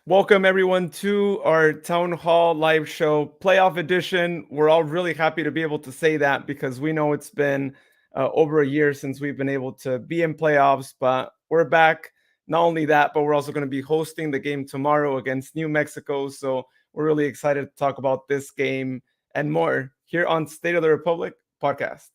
Welcome everyone to our Town Hall live show, playoff edition. We're all really happy to be able to say that because we know it's been over a year since we've been able to be in playoffs, but we're back. Not only that, but we're also going to be hosting the game tomorrow against New Mexico. So we're really excited to talk about this game and more here on State of the Republic podcast.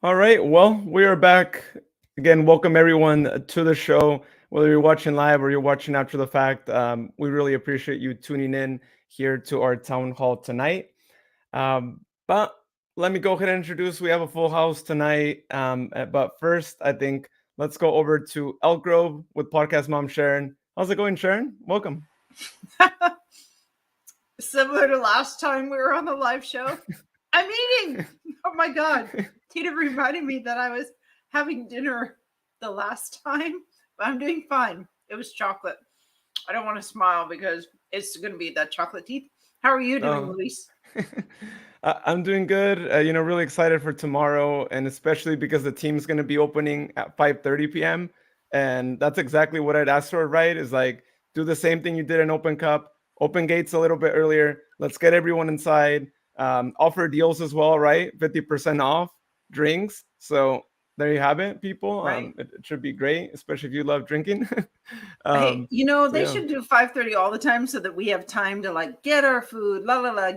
All right. Well, we are back again. Welcome everyone to the show. Whether you're watching live or you're watching after the fact, we really appreciate you tuning in here to our town hall tonight. But let me go ahead and introduce. We have a full house tonight. But first, I think let's go over to Elk Grove with podcast mom Sharon. How's it going, Sharon? Welcome. Similar to last time we were on the live show. I'm eating. Oh my God. Tina reminded me that I was having dinner the last time, but I'm doing fine. It was chocolate. I don't want to smile because it's going to be that chocolate teeth. How are you doing, Luis? I'm doing good. Really excited for tomorrow, and especially because the team's going to be opening at 5:30 p.m. And that's exactly what I'd asked for, right? Is like, do the same thing you did in Open Cup, open gates a little bit earlier. Let's get everyone inside. Offer deals as well, right? 50% off drinks. So there you have it, people. Right. It should be great, especially if you love drinking. Hey, they should do 5:30 all the time so that we have time to like get our food,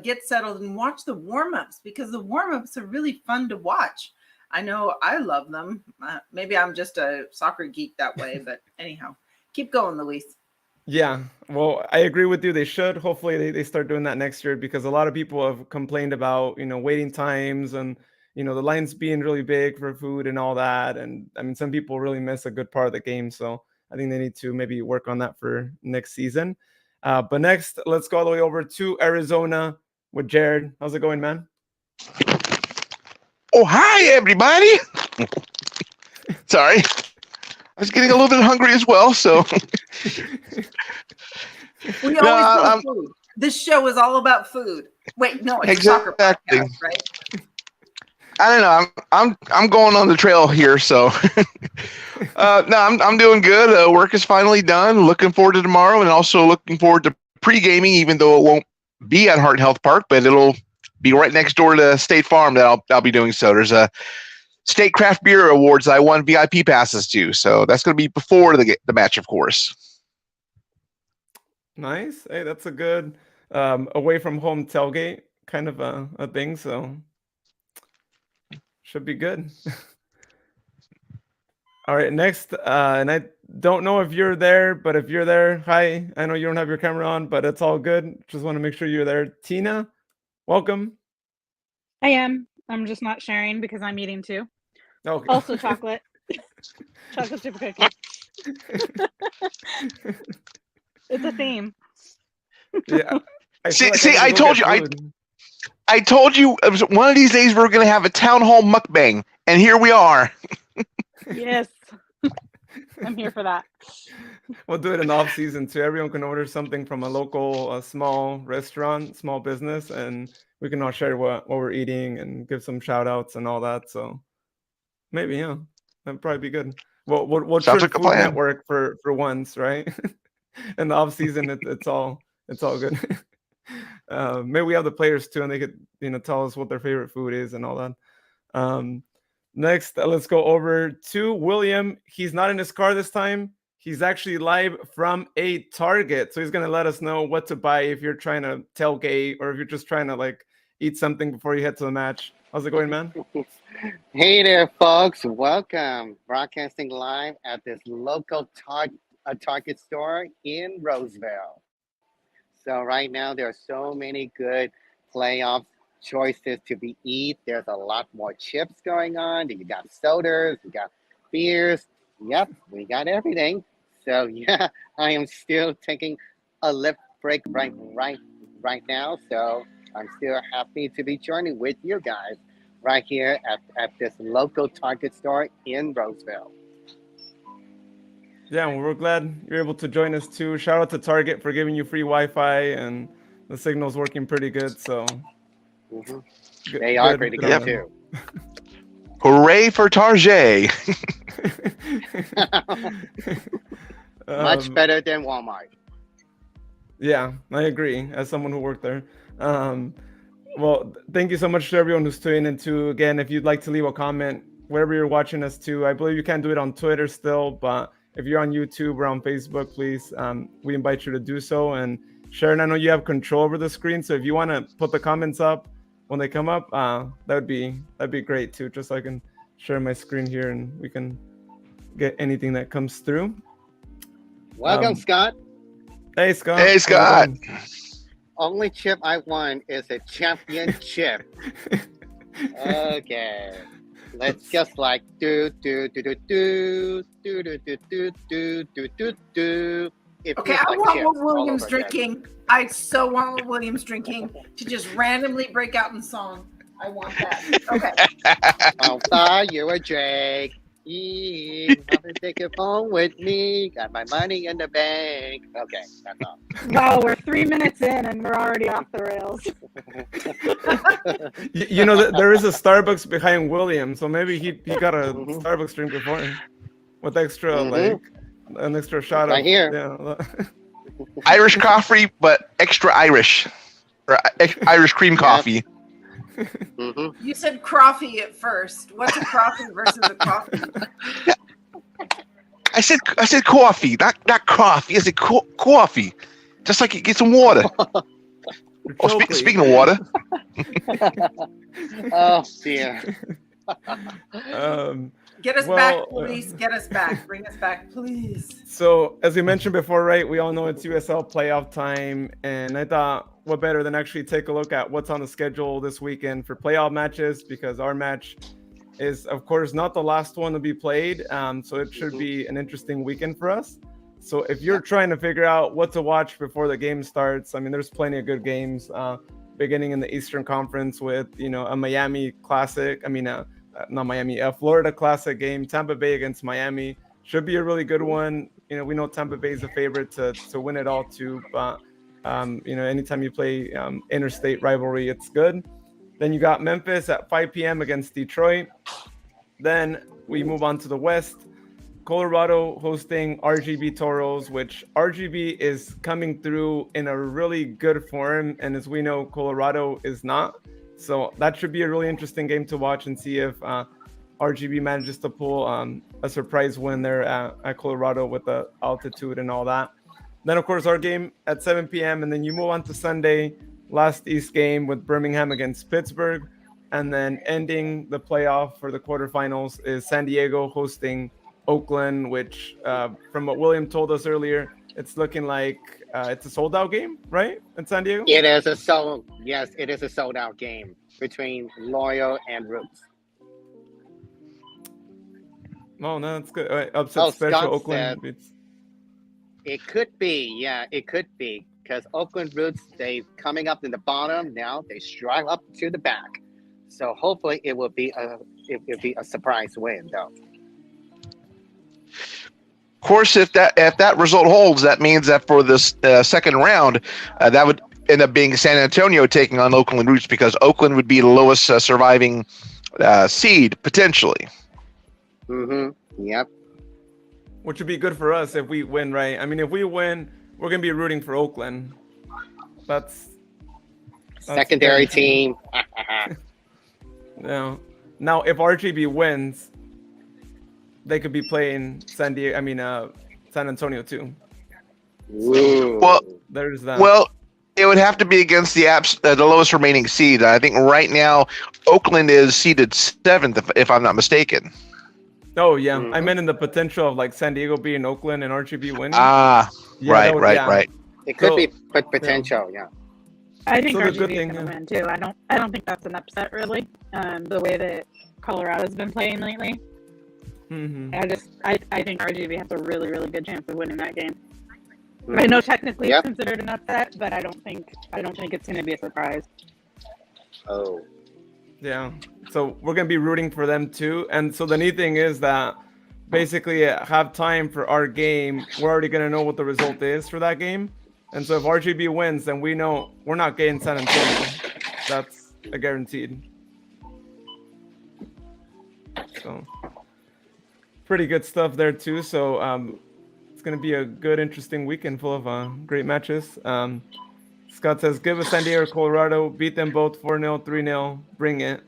get settled and watch the warm-ups, because the warm-ups are really fun to watch. I know I love them. Maybe I'm just a soccer geek that way, but anyhow, keep going, Luis. Yeah, well, I agree with you. They should. Hopefully they start doing that next year, because a lot of people have complained about, waiting times and, the lines being really big for food and all that. And I mean, some people really miss a good part of the game. So I think they need to maybe work on that for next season. But next, let's go all the way over to Arizona with Jared. How's it going, man? Oh, hi, everybody. Sorry. I was getting a little bit hungry as well, so. We always love food. This show is all about food. Wait, no, it's a soccer podcast, right? I don't know. I'm going on the trail here, so. No, I'm doing good. Work is finally done. Looking forward to tomorrow, and also looking forward to pre-gaming, even though it won't be at Heart Health Park, but it'll be right next door to State Farm that I'll be doing so. There's a State Craft Beer Awards I won VIP passes to, so that's going to be before the match, of course. Nice. Hey, that's a good away from home tailgate kind of a thing, so should be good. All right, next, and I don't know if you're there, but if you're there, hi. I know you don't have your camera on, but it's all good. Just want to make sure you're there. Tina, welcome. I am. I'm just not sharing because I'm eating too. Okay. Also chocolate. Chocolate chip cookie. It's a theme. Yeah. I told you one of these days we're going to have a town hall mukbang, and here we are. Yes. I'm here for that. We'll do it in off season too. Everyone can order something from a local, small restaurant, small business, and we can all share what we're eating and give some shout outs and all that. So maybe, yeah, that'd probably be good. We'll turn like Food Network for once, right? In the off season, it's all good. Maybe we have the players too, and they could tell us what their favorite food is and all that. Next, let's go over to William. He's not in his car this time. He's actually live from a Target, so he's gonna let us know what to buy if you're trying to tailgate or if you're just trying to like eat something before you head to the match. How's it going, man? Hey there, folks. Welcome. Broadcasting live at this local Target store in Roseville. So right now, there are so many good playoff choices to be eat. There's a lot more chips going on. You got sodas, you got beers. Yep, we got everything. So yeah, I am still taking a lip break right now. So I'm still happy to be joining with you guys right here at this local Target store in Roseville. Yeah, well, we're glad you're able to join us too. Shout out to Target for giving you free Wi-Fi, and the signal's working pretty good. So They are pretty good too. Hooray for Target! Much better than Walmart. Yeah, I agree. As someone who worked there. Well, thank you so much to everyone who's tuning in too. Again, if you'd like to leave a comment wherever you're watching us too, I believe you can do it on Twitter still, but if you're on YouTube or on Facebook, please, we invite you to do so. And Sharon, I know you have control over the screen, so if you want to put the comments up when they come up, that'd be great too, just so I can share my screen here and we can get anything that comes through. Welcome, Scott. Hey, Scott. Hey, Scott. Only chip I won is a championship. Okay. Let's just like do. Okay, I want what William's drinking. I so want what William's drinking to just randomly break out in song. I want that. Okay. I'll buy you a drink. I'm gonna take it home with me. Got my money in the bank. Okay, that's all. Wow, we're 3 minutes in and we're already off the rails. There is a Starbucks behind William, so maybe he got a Starbucks drink before him with extra like an extra shot right of here. Yeah. Irish coffee, but extra Irish, or Irish cream coffee. You said coffee at first. What's a coffee versus a coffee? I said coffee, not coffee. I said coffee, just like you get some water. Speaking of water. Oh dear. Get us back, please. Get us back. Bring us back, please. So, as we mentioned before, right, we all know it's USL playoff time, and I thought what better than actually take a look at what's on the schedule this weekend for playoff matches, because our match is, of course, not the last one to be played, so it should be an interesting weekend for us. So if you're trying to figure out what to watch before the game starts, I mean, there's plenty of good games beginning in the Eastern Conference with, a Miami Classic. I mean, not Miami, a Florida Classic game. Tampa Bay against Miami should be a really good one. We know Tampa Bay is a favorite to win it all too, but anytime you play interstate rivalry, it's good. Then you got Memphis at 5 p.m. against Detroit. Then we move on to the West. Colorado hosting RGB Toros, which RGB is coming through in a really good form, and as we know, Colorado is not. So that should be a really interesting game to watch and see if RGB manages to pull a surprise win there at Colorado with the altitude and all that. Then, of course, our game at 7 p.m. And then you move on to Sunday, last East game with Birmingham against Pittsburgh. And then ending the playoff for the quarterfinals is San Diego hosting Oakland, which from what William told us earlier, it's looking like it's a sold-out game, right, in San Diego? It is a sold-out game between Loyal and Roots. Oh, no, that's good. All right, upset special Scott Oakland. It could be, because Oakland Roots, they coming up in the bottom now. They struggle up to the back, so hopefully it will be a surprise win, though. Of course, if that result holds, that means that for this second round, that would end up being San Antonio taking on Oakland Roots, because Oakland would be the lowest surviving seed potentially. Yep. Which would be good for us if we win, right? I mean, if we win, we're gonna be rooting for Oakland. That's Secondary team. Yeah. Now, if RGB wins, they could be playing San Antonio too. Ooh. Well, There's that. Well, it would have to be against the lowest remaining seed. I think right now Oakland is seeded 7th, if I'm not mistaken. Oh yeah, Mhm. I meant in the potential of like San Diego being Oakland and RGB winning. Ah, Yeah, that would- yeah. right. It could So- be potential, yeah. I think So the RGB good is thing, going to yeah. win too. I don't think that's an upset really. The way that Colorado's been playing lately, Mhm. I think RGB has a really really good chance of winning that game. I know technically Yep. it's considered an upset, but I don't think it's going to be a surprise. Oh. Yeah. So we're gonna be rooting for them too. And so the neat thing is that basically at halftime for our game, we're already gonna know what the result is for that game. And so if RGB wins, then we know we're not getting San Antonio. That's a guaranteed. So pretty good stuff there too. So it's gonna be a good, interesting weekend full of great matches. Scott says, give us San Diego, Colorado, beat them both 4-0, 3-0, bring it.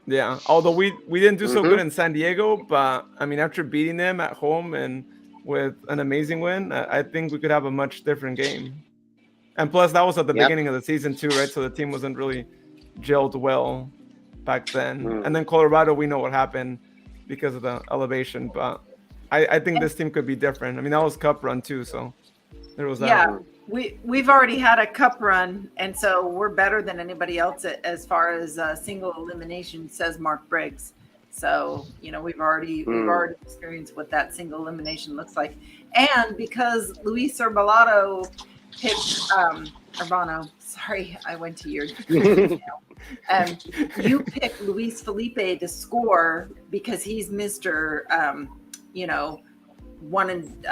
Yeah, although we didn't do so good in San Diego, but I mean, after beating them at home and with an amazing win, I think we could have a much different game. And plus, that was at the beginning of the season too, right? So the team wasn't really gelled well back then. And then Colorado, we know what happened because of the elevation, but I think this team could be different. I mean, that was Cup run too, so there was that. Yeah, we've already had a Cup run, and so we're better than anybody else as far as single elimination, says Mark Briggs. So we've already experienced what that single elimination looks like, and because Luis Urbano picked Urbano. Sorry, I went to your. You picked Luis Felipe to score because he's Mr. One in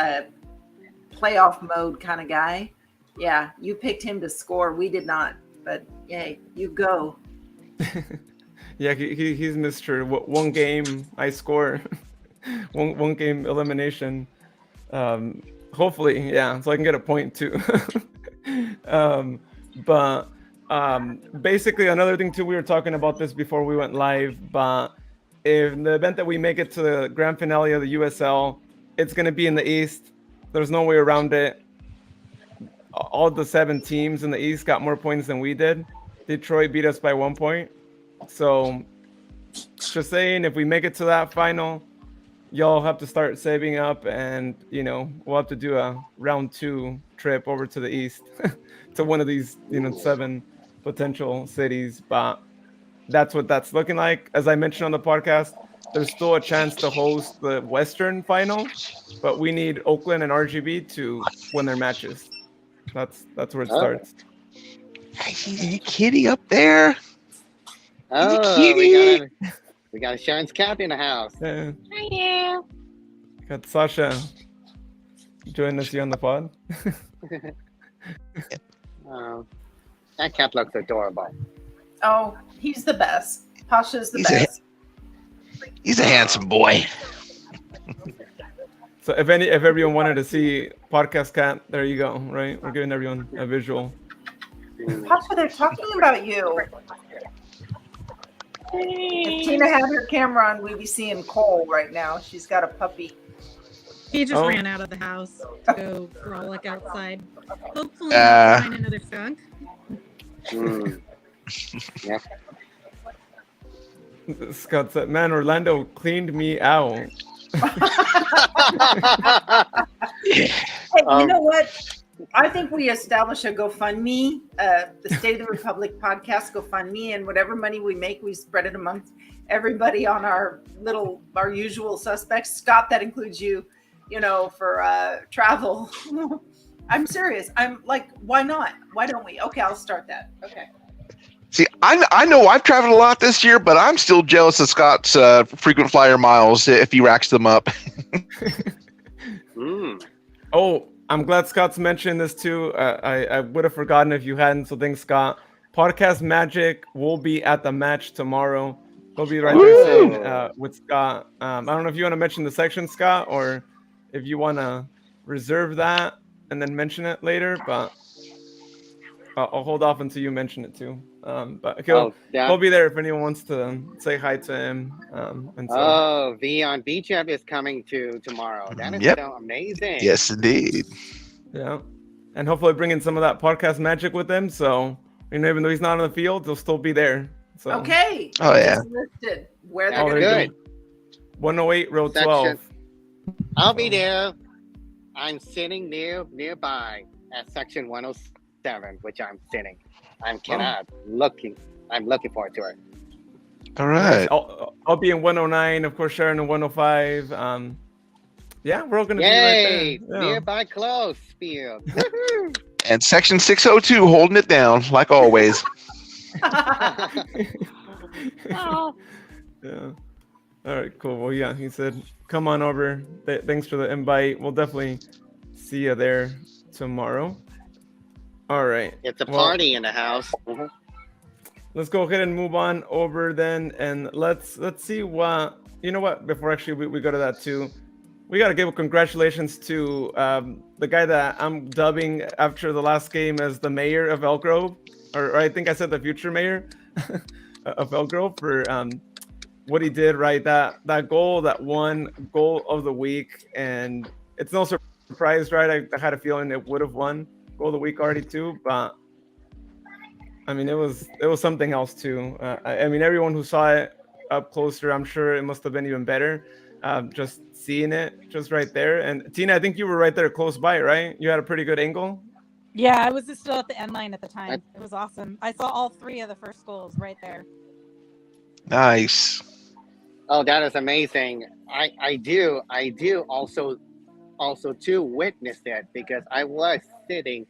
playoff mode kind of guy. Yeah, you picked him to score. We did not, but yay, you go. Yeah, he's Mr. One game I score, one game elimination. Hopefully, yeah, so I can get a point too. But basically, another thing too, we were talking about this before we went live, but in the event that we make it to the grand finale of the USL, it's going to be in the East. There's no way around it. All the 7 teams in the East got more points than we did. Detroit beat us by 1 point. So just saying, if we make it to that final, y'all have to start saving up, and we'll have to do a round 2 trip over to the East to one of these 7 potential cities. But that's what that's looking like. As I mentioned on the podcast, there's still a chance to host the Western final, but we need Oakland and RGB to win their matches. That's where it starts. Are you kidding up there? Oh, we got a Sharon's Cap in the house. Yeah. Hi, Got Sasha joining us here on the pod. That cat looks adorable. Oh, he's the best. Pasha's the He's best. He's a handsome boy. So if everyone wanted to see podcast cat, there you go. Right, we're giving everyone a visual. Pasha, they're talking about you. If Tina had her camera on, we'd be seeing Cole right now. She's got a puppy. He just Oh. ran out of the house to go frolic outside. Hopefully, not find another skunk. Yeah. Scott said, "Man, Orlando cleaned me out." Hey, you know what? I think we establish a GoFundMe, the State of the Republic podcast GoFundMe, and whatever money we make, we spread it amongst everybody on our usual suspects. Scott, that includes you, for travel. I'm serious. I'm like, why not? Why don't we? Okay, I'll start that. Okay. See, I know I've traveled a lot this year, but I'm still jealous of Scott's frequent flyer miles if he racks them up. Oh, I'm glad Scott's mentioned this too. I would have forgotten if you hadn't. So thanks, Scott. Podcast Magic will be at the match tomorrow. He'll be right there saying, with Scott. I don't know if you want to mention the section, Scott, or if you want to reserve that and then mention it later. But I'll hold off until you mention it too. But he'll be there if anyone wants to say hi to him. And so. Oh, V on VChef is coming to tomorrow. That is Yep. so amazing. Yes, indeed. Yeah, and hopefully bringing some of that podcast magic with him. So even though he's not on the field, he'll still be there. So. Okay. Oh, yeah. Just listed where That's they're there you going. good. 108 Road Section- 12. I'll be there. I'm sitting nearby at section 107, which I'm sitting. I'm looking forward to it. All right. I'll be in 109, of course, Sharon in 105. Yeah, we're all gonna be Yay! right there. Yeah. Nearby close field. Woohoo! And section 602 holding it down, like always. Oh, Yeah. All right, cool. Well, yeah, he said, come on over. Thanks for the invite. We'll definitely see you there tomorrow. All right. It's a party in the house. Let's go ahead and move on over then, and let's see what before actually we go to that too, we got to give a congratulations to the guy that I'm dubbing after the last game as the mayor of Elk Grove, or I think I said the future mayor of Elk Grove, for what he did, right? That goal, that one goal of the week, and it's no surprise, right? I had a feeling it would have won goal of the week already too, but I mean, it was something else too. I mean, everyone who saw it up closer, I'm sure it must have been even better. Just seeing it just right there. And Tina, I think you were right there close by, right? You had a pretty good angle. yeah, I was just still at the end line at the time. It was awesome. I saw all three of the first goals right there. Nice. Oh, that is amazing. I do also too witness that, because I was sitting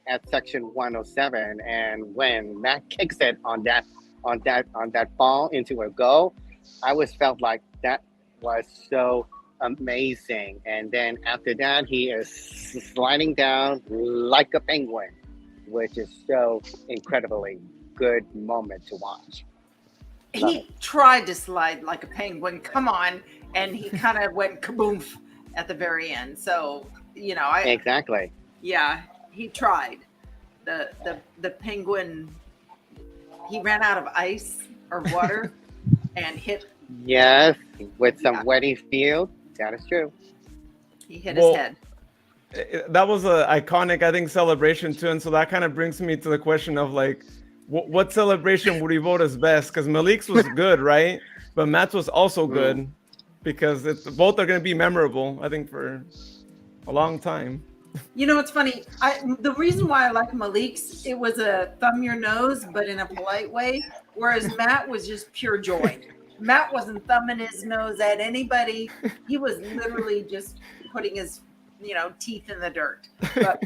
at section 107, and when Matt kicks it on that ball into a goal, I felt like that was so amazing. And then after that, he is sliding down like a penguin, which is so incredibly good moment to watch. He tried to slide like a penguin. Come on. And he kind of went kaboom at the very end. So, Exactly. Yeah, he tried. The penguin, he ran out of ice or water and hit. Yes, with some wetty field. That is true. He hit his head. That was an iconic, I think, celebration too. And so that kind of brings me to the question of like, what celebration would we vote as best? Because Malik's was good, right? But Matt's was also good, because both are going to be memorable, I think, for a long time. It's funny. The reason why I like Malik's, it was a thumb your nose, but in a polite way, whereas Matt was just pure joy. Matt wasn't thumbing his nose at anybody. He was literally just putting his, teeth in the dirt. But,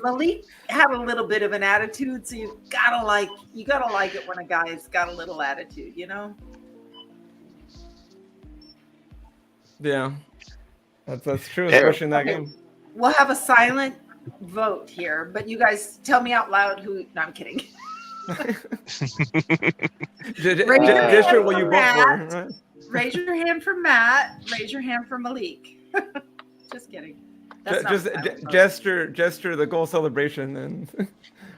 Malik had a little bit of an attitude, so you gotta like it when a guy's got a little attitude, Yeah, that's true, especially in that game. We'll have a silent vote here, but you guys tell me out loud who. No, I'm kidding. Gesture what you vote for. Right? Raise your hand for Matt. Raise your hand for Malik. Just kidding. Just gesture the goal celebration, and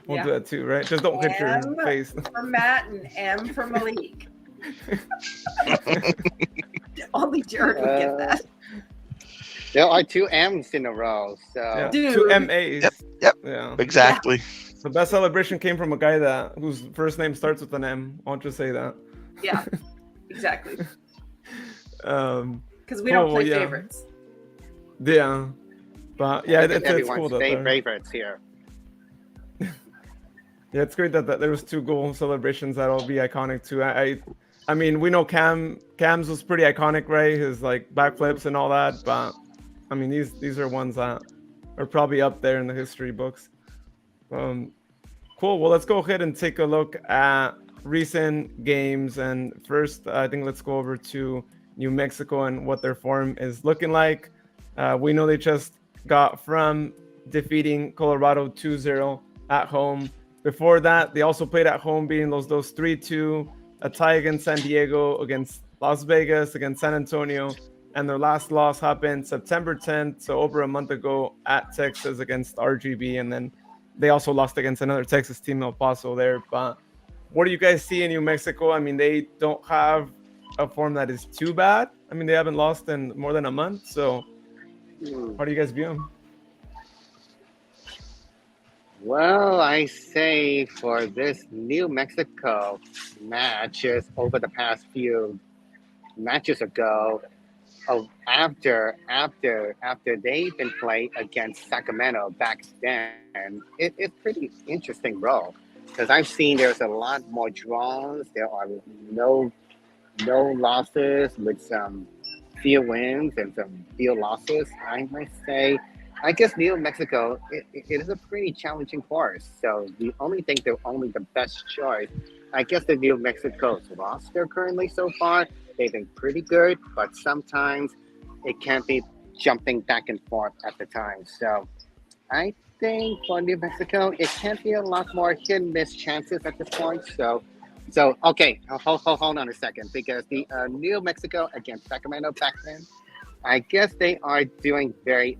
we'll do that too, right? Just don't hit your face. For Matt and M for Malik. Only Jared would get that. There are 2 M's in a row, so Yeah, Dude. 2 MAs. Yep. Yeah. Exactly. The best celebration came from a guy whose first name starts with an M. I'll just say that. Yeah, exactly. Because we cool, don't play yeah. favorites. Yeah, but yeah, it's cool that favorites here. Yeah, it's great that there was 2 goal celebrations that'll be iconic too. I mean, we know Cam's was pretty iconic, right? His like backflips and all that, but I mean these are ones that are probably up there in the history books. Cool. Well, let's go ahead and take a look at recent games, and first, I think let's go over to New Mexico and what their form is looking like. We know they just got from defeating Colorado 2-0 at home. Before that, they also played at home, beating those 3-2, a tie against San Diego, against Las Vegas, against San Antonio, and their last loss happened September 10th, so over a month ago, at Texas against RGB, and then they also lost against another Texas team, El Paso there. But what do you guys see in New Mexico? I mean, they don't have a form that is too bad. I mean, they haven't lost in more than a month. So how do you guys view them? Well, I say for this New Mexico matches over the past few matches ago, after they've been played against Sacramento back then, it's pretty interesting role because I've seen there's a lot more draws. There are no losses with some few wins and some few losses. I might say, I guess New Mexico it is a pretty challenging course. So the only thing they're only the best choice. I guess the New Mexico's roster currently so far, they've been pretty good, but sometimes it can't be jumping back and forth at the time. So I think for New Mexico, it can be a lot more hit and miss chances at this point. So okay, hold on a second, because the New Mexico against Sacramento back then, I guess they are doing very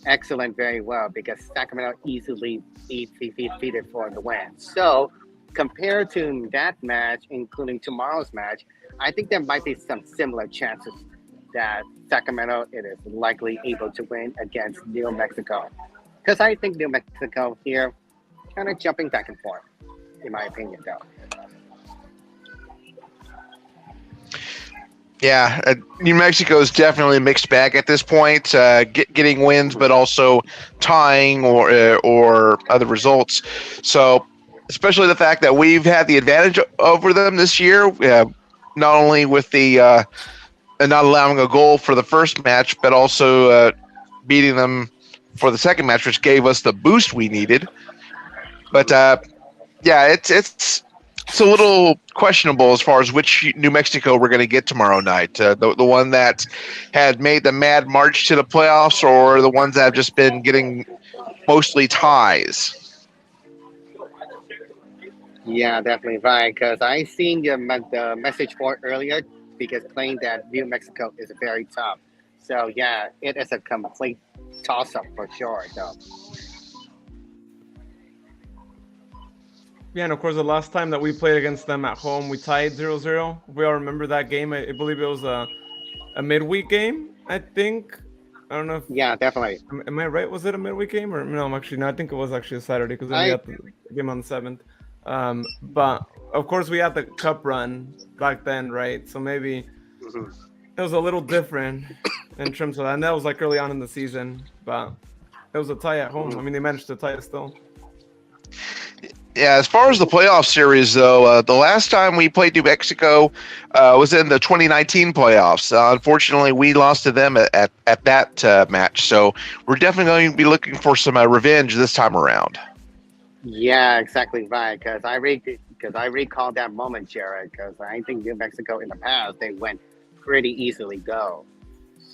excellent, very well, because Sacramento easily defeated for the win. So compared to that match, including tomorrow's match, I think there might be some similar chances that Sacramento it is likely able to win against New Mexico. Because I think New Mexico here kind of jumping back and forth, in my opinion, though. Yeah, New Mexico is definitely a mixed bag at this point, getting wins, but also tying or other results. So, especially the fact that we've had the advantage over them this year, not only with the not allowing a goal for the first match, but also beating them for the second match, which gave us the boost we needed. But yeah, it's a little questionable as far as which New Mexico we're going to get tomorrow night. The one that had made the mad march to the playoffs, or the ones that have just been getting mostly ties. Yeah, definitely right. Because I seen the message board earlier, because claiming that New Mexico is very tough. So yeah, it is a complete toss-up for sure, though. Yeah, and of course, the last time that we played against them at home, we tied 0-0. We all remember that game. I believe it was a midweek game, I think. I don't know if... Yeah, definitely. Am I right? Was it a midweek game? Or no, actually, no, I think it was actually a Saturday, because then we had the game on the 7th. But, of course, we had the cup run back then, right? So maybe it was a little different in terms of that. And that was like early on in the season. But it was a tie at home. I mean, they managed to tie it still. Yeah, as far as the playoff series, though, the last time we played New Mexico was in the 2019 playoffs. Unfortunately, we lost to them at that match. So we're definitely going to be looking for some revenge this time around. Yeah, exactly right. Because I recall that moment, Jared. Because I think New Mexico in the past they went pretty easily go.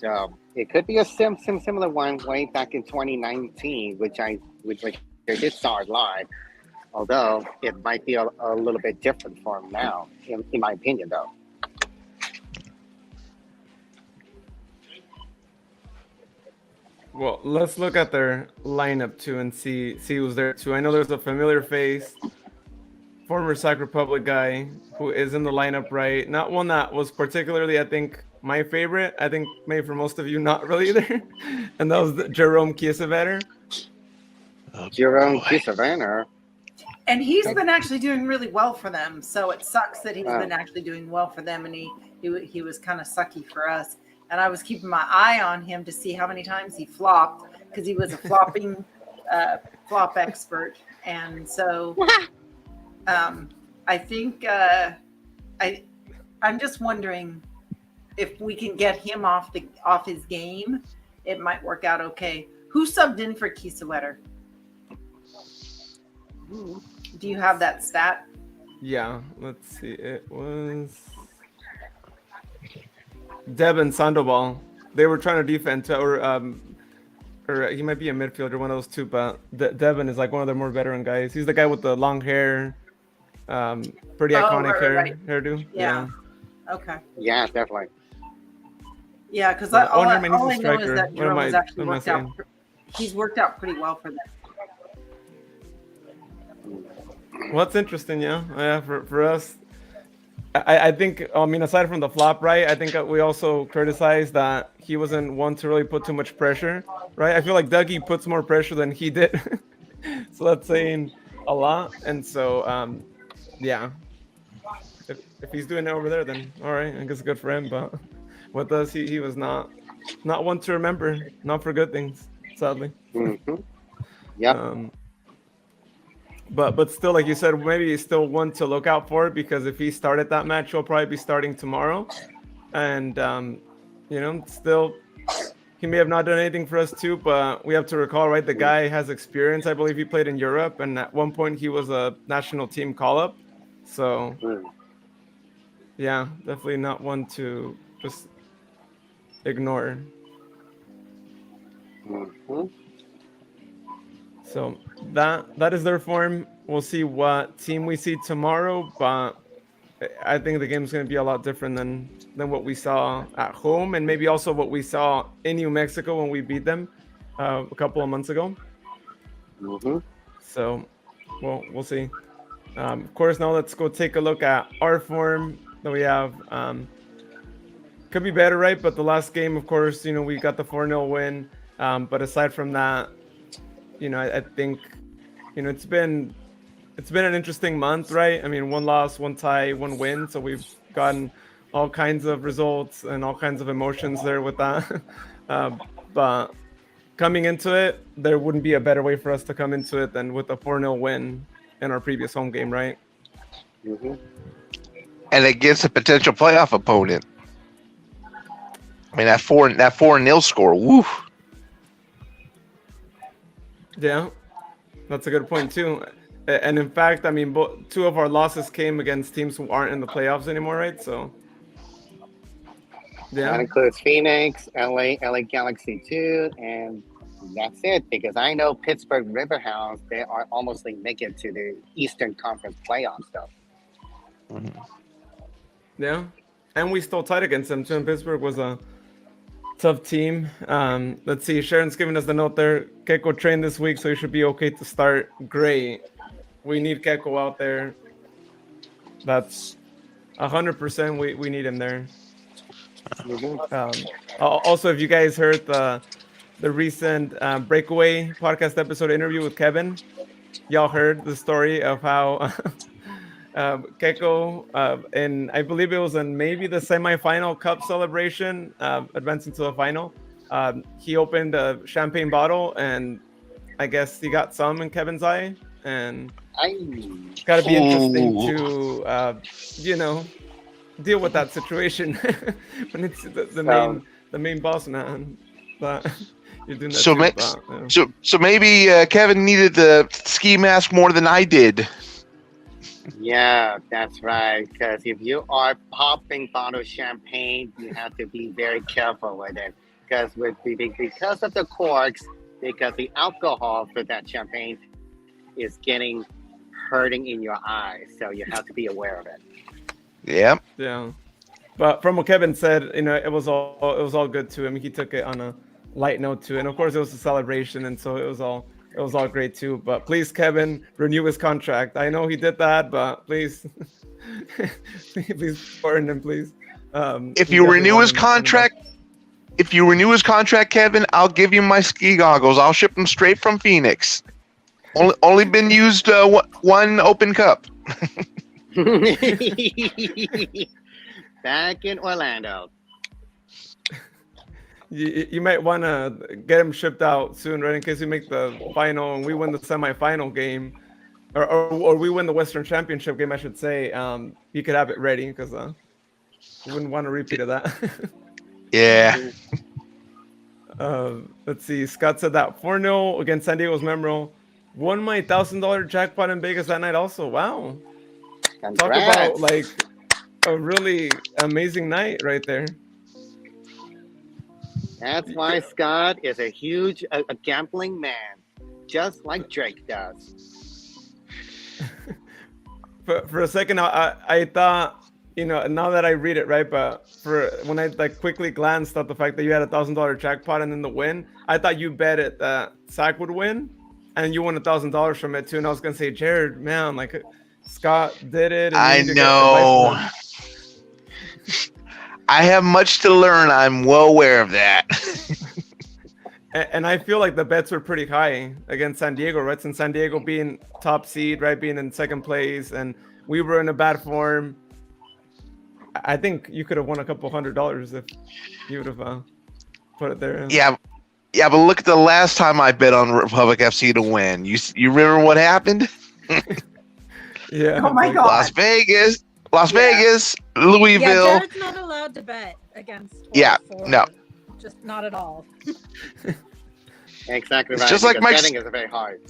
So it could be a similar one way back in 2019, which I did saw it live. Although it might be a little bit different for them now, in my opinion, though. Well, let's look at their lineup too and see who's there too. I know there's a familiar face, former Sac Republic guy who is in the lineup, right? Not one that was particularly, I think, my favorite. I think maybe for most of you, not really either. And that was Jerome Kiesewetter. Jerome Kiesewetter. And he's been actually doing really well for them. So it sucks that he's been actually doing well for them, and he was kind of sucky for us. And I was keeping my eye on him to see how many times he flopped, because he was a flopping flop expert. And so I think I'm just wondering if we can get him off his game, it might work out okay. Who subbed in for Kiesewetter? Do you have that stat? Yeah, let's see. It was Devin Sandoval. They were trying to defend, or he might be a midfielder, one of those two. But Devin is like one of their more veteran guys. He's the guy with the long hair, pretty iconic hairdo. Yeah. Okay. Yeah, definitely. Yeah, because all I know is that Jerome has actually worked out. He's worked out pretty well for them. Well, that's interesting. Yeah. For us, I think, I mean, aside from the flop, right? I think we also criticized that he wasn't one to really put too much pressure, right? I feel like Dougie puts more pressure than he did, so that's saying a lot. And so, yeah, if he's doing it over there, then all right, I guess good for him. But with us, he was not one to remember, not for good things, sadly. Mm-hmm. Yep. But still, like you said, maybe he's still one to look out for, because if he started that match, he'll probably be starting tomorrow. And still, he may have not done anything for us too, but we have to recall, right? The guy has experience. I believe he played in Europe, and at one point he was a national team call-up. So, yeah, definitely not one to just ignore. Mm-hmm. So that is their form. We'll see what team we see tomorrow, but I think the game's going to be a lot different than what we saw at home, and maybe also what we saw in New Mexico when we beat them a couple of months ago. Mm-hmm. So, well, we'll see. Of course, now let's go take a look at our form that we have. Could be better, right? But the last game, of course, we got the 4-0 win. But aside from that, I think, it's been an interesting month, right? I mean, 1 loss, 1 tie, 1 win. So we've gotten all kinds of results and all kinds of emotions there with that. But coming into it, there wouldn't be a better way for us to come into it than with a 4-0 win in our previous home game, right? Mm-hmm. And against a potential playoff opponent. I mean, that 4-0 score, woo. Yeah, that's a good point too. And in fact, I mean, 2 of our losses came against teams who aren't in the playoffs anymore, right? So, yeah. That includes Phoenix, LA Galaxy 2, and that's it. Because I know Pittsburgh Riverhounds, they are almost making it to the Eastern Conference playoffs, though. Mm-hmm. Yeah, and we still tied against them too. And Pittsburgh was a tough team. Let's see. Sharon's giving us the note there. Keiko trained this week, so he should be okay to start. Great. We need Keiko out there. That's 100%. We need him there. Also, if you guys heard the recent Breakaway podcast episode interview with Kevin, y'all heard the story of how Keiko, and I believe it was in maybe the semifinal cup celebration, advancing to the final. He opened a champagne bottle, and I guess he got some in Kevin's eye, and gotta be interesting to deal with that situation when it's the main boss man. But you're doing that so maybe Kevin needed the ski mask more than I did. Yeah, that's right. Because if you are popping bottle of champagne, you have to be very careful with it. Because of the corks, because the alcohol for that champagne is hurting in your eyes, so you have to be aware of it. Yeah. Yeah. But from what Kevin said, it was all good too. I mean, he took it on a light note too, and of course it was a celebration, and so it was all great too. But please, Kevin, renew his contract. I know he did that, but please, please pardon him, please. If you renew his contract, Kevin, I'll give you my ski goggles. I'll ship them straight from Phoenix. Only been used one Open Cup. Back in Orlando. You might want to get him shipped out soon, right? In case we make the final and we win the semifinal game, or we win the Western Championship game, I should say. You could have it ready, because we wouldn't want a repeat of that. Yeah. Let's see. Scott said that 4-0 against San Diego's memorable. Won my $1,000 jackpot in Vegas that night also. Wow. Congrats. Talk about like a really amazing night right there. That's why Scott is a huge a gambling man, just like Drake does. For a second, I thought, now that I read it, right? But when I quickly glanced at the fact that you had $1,000 jackpot and then the win, I thought you bet it that Sac would win. and you won $1,000 from it too. And I was gonna say, Jared, man, like Scott did it. And I you need to get advice from know. him. I have much to learn. I'm well aware of that. And I feel like the bets were pretty high against San Diego, right? Since San Diego being top seed, right, being in second place, and we were in a bad form. I think you could have won a couple $100 if you would have put it there. Yeah, but look at the last time I bet on Republic FC to win. You remember what happened? Yeah. Oh my God. Las Vegas, Louisville. Yeah, Jared's not allowed to bet against. Yeah, no. Just not at all. Exactly It's right. just like because Mike's- betting is very hard.